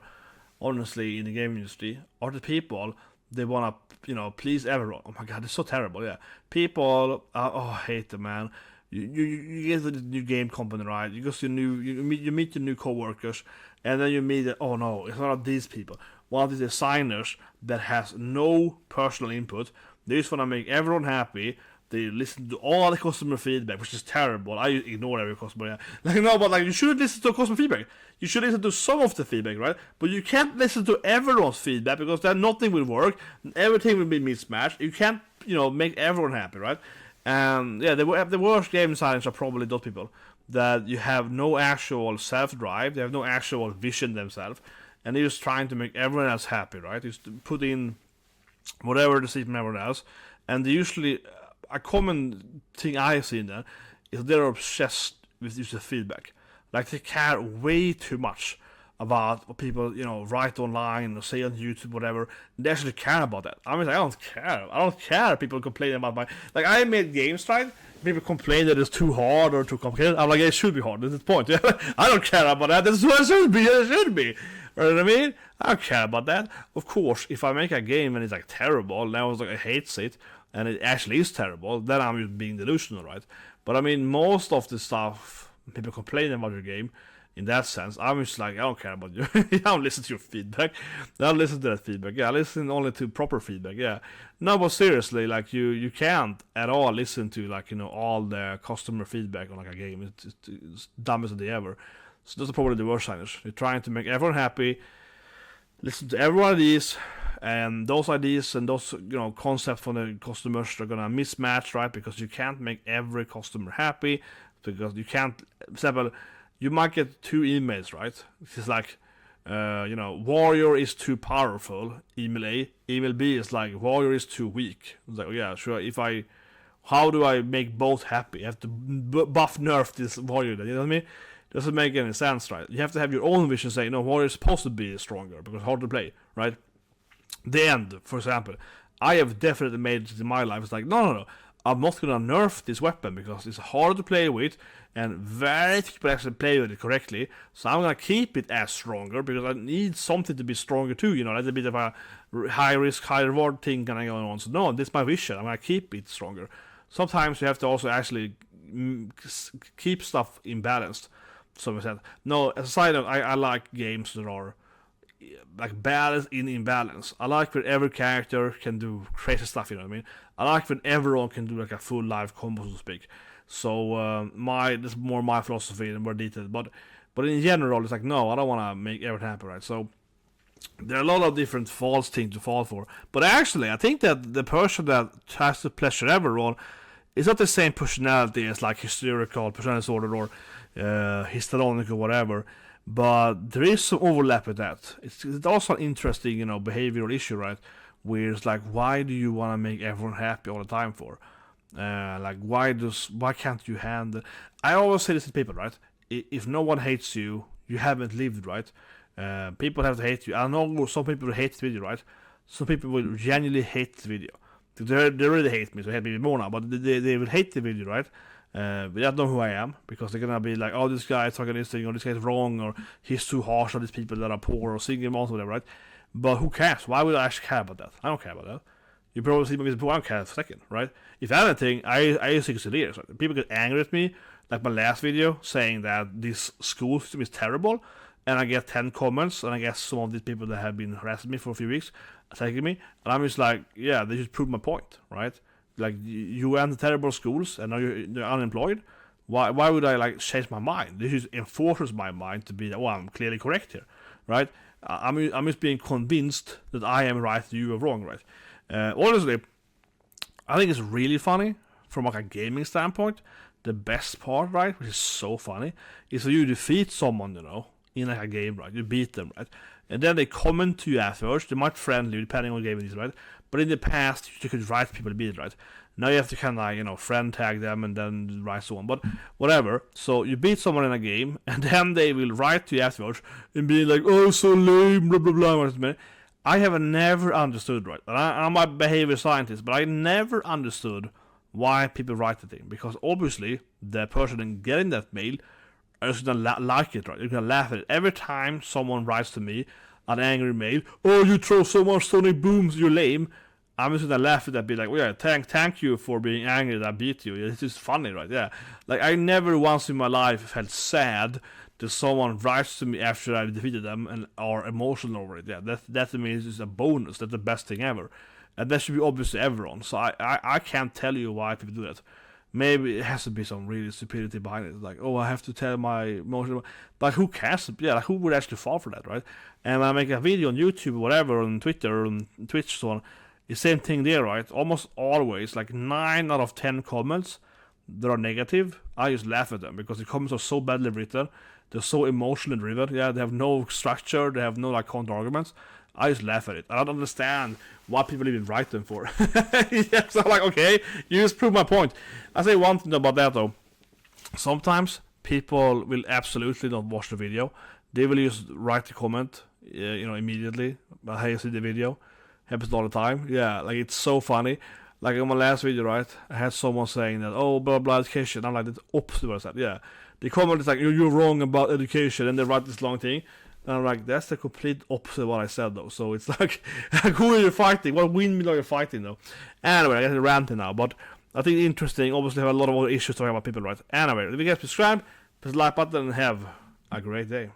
honestly, in the game industry, are the people, they want to, you know, please everyone. Oh my god, it's so terrible, yeah. People, I hate them, man. You get the new game company, right? You go to you meet your new coworkers, and then you meet that, oh no, it's one of these people, one of these designers that has no personal input. They just want to make everyone happy, They listen to all the customer feedback, which is terrible. I ignore every customer. Yeah. Like no, but like you shouldn't listen to customer feedback. You should listen to some of the feedback, right? But you can't listen to everyone's feedback because then nothing will work. Everything will be mismatched. You can't, make everyone happy, right? And yeah, the worst game designers are probably those people that you have no actual self-drive. They have no actual vision themselves, and they're just trying to make everyone else happy, right? Just put in whatever they see from everyone else, and they usually. A common thing I've seen there is they're obsessed with user feedback. Like they care way too much about what people, write online or say on YouTube, whatever. They actually care about that. I mean, I don't care. I don't care. People complain about my. Like I made games, right? People complain that it's too hard or too complicated. I'm like, it should be hard. That's the point. I don't care about that. That's what it should be. It should be. You know what I mean? I don't care about that. Of course, if I make a game and it's like terrible, and I was like, I hate it. And it actually is terrible, then I'm just being delusional, right? But I mean, most of the stuff, people complain about your game, in that sense, I'm just like, I don't care about you. I don't listen to your feedback. I don't listen to that feedback. Yeah, I listen only to proper feedback, yeah. No, but seriously, like, you can't at all listen to, like, all the customer feedback on, like, a game. It's dumbest thing ever. So that's probably the worst signers. You're trying to make everyone happy, listen to every one of these, and those ideas and those concepts from the customers are gonna mismatch, right? Because you can't make every customer happy, because you can't. For example, you might get 2 emails, right? It's like, warrior is too powerful. Email A, email B is like warrior is too weak. It's like, yeah, sure. How do I make both happy? I have to buff nerf this warrior. You know what I mean? Doesn't make any sense, right? You have to have your own vision, say, warrior is supposed to be stronger because hard to play, right? The end, for example, I have definitely made it in my life. It's like, no, I'm not gonna nerf this weapon because it's hard to play with, and very few people actually play with it correctly. So I'm gonna keep it as stronger because I need something to be stronger too. That's a bit of a high risk, high reward thing kind of going on. So no, this is my vision. I'm gonna keep it stronger. Sometimes you have to also actually keep stuff imbalanced. So I said, no. As a side note, I like games that are like balance in imbalance. I like when every character can do crazy stuff, you know what I mean? I like when everyone can do like a full live combo, so to speak. So this is more my philosophy and more detailed, but in general it's like, no, I don't want to make everything happen, right? So there are a lot of different false things to fall for, but actually I think that the person that tries to pleasure everyone is not the same personality as like hysterical, personality disorder, or histrionic or whatever. But there is some overlap with that. It's also an interesting, behavioral issue, right? Where it's like, why do you want to make everyone happy all the time for? Like, why can't you handle? I always say this to people, right? If no one hates you, you haven't lived, right? People have to hate you. I know some people who hate the video, right? Some people will genuinely hate the video. They really hate me, so they hate me more now. But they will hate the video, right? But they don't know who I am, because they're gonna be like, oh, this guy is talking this thing, or this guy's wrong, or he's too harsh on these people that are poor, or single moms, or whatever, right? But who cares? Why would I actually care about that? I don't care about that. You probably see me as poor. I don't care for a second, right? If anything, I used to consider it. Right? People get angry at me, like my last video, saying that this school system is terrible, and I get 10 comments, and I guess some of these people that have been harassing me for a few weeks attacking me, and I'm just like, yeah, they just prove my point, right? Like, you went to terrible schools and now you're unemployed. Why would I like change my mind? This just enforces my mind to be that, well, I'm clearly correct here, right? I'm just being convinced that I am right, you are wrong, right? Honestly, I think it's really funny from like a gaming standpoint. The best part, right, which is so funny, is that you defeat someone, in like a game, right? You beat them, right? And then they comment to you afterwards. They might friend you, depending on what game it is, right? But in the past, you could write people to beat it, right? Now you have to kind of, friend tag them and then write so on. But whatever. So you beat someone in a game, and then they will write to you afterwards and be like, oh, so lame, blah, blah, blah. I have never understood, right? And I'm a behavior scientist, but I never understood why people write the thing. Because obviously, the person getting that mail is going to like it, right? You're going to laugh at it. Every time someone writes to me an angry mail, oh, you throw so much sonic booms, you're lame, I'm just going to laugh at that, be like, well, yeah, thank you for being angry that I beat you. It's just funny, right? Yeah. Like, I never once in my life felt sad that someone writes to me after I've defeated them and are emotional over it. Yeah, that to me is just a bonus. That's the best thing ever. and that should be obvious to everyone. So I can't tell you why people do that. Maybe it has to be some really stupidity behind it. Like, oh, I have to tell my emotion. Like, who cares? Yeah, like, who would actually fall for that, right? And when I make a video on YouTube or whatever, on Twitter, on Twitch, so on, the same thing there, right? Almost always, like 9 out of 10 comments that are negative, I just laugh at them because the comments are so badly written. They're so emotionally driven. Yeah, they have no structure. They have no like counter arguments. I just laugh at it. I don't understand what people even write them for. Yeah, so I'm like, okay, you just prove my point. I say one thing about that though. Sometimes people will absolutely not watch the video. They will just write the comment, immediately. But hey, see the video. Happens all the time. Yeah, like it's so funny. Like in my last video, right? I had someone saying that, oh, blah blah education. I'm like, the opposite of what I said. Yeah, the comment is like, you're wrong about education, and they write this long thing. And I'm like, that's the complete opposite of what I said, though. So it's like who are you fighting? What windmill are you fighting, though? Anyway, I get ranting now, but I think it's interesting. Obviously, I have a lot of other issues talking about people, right? Anyway, if you guys subscribe, press the like button, and have a great day.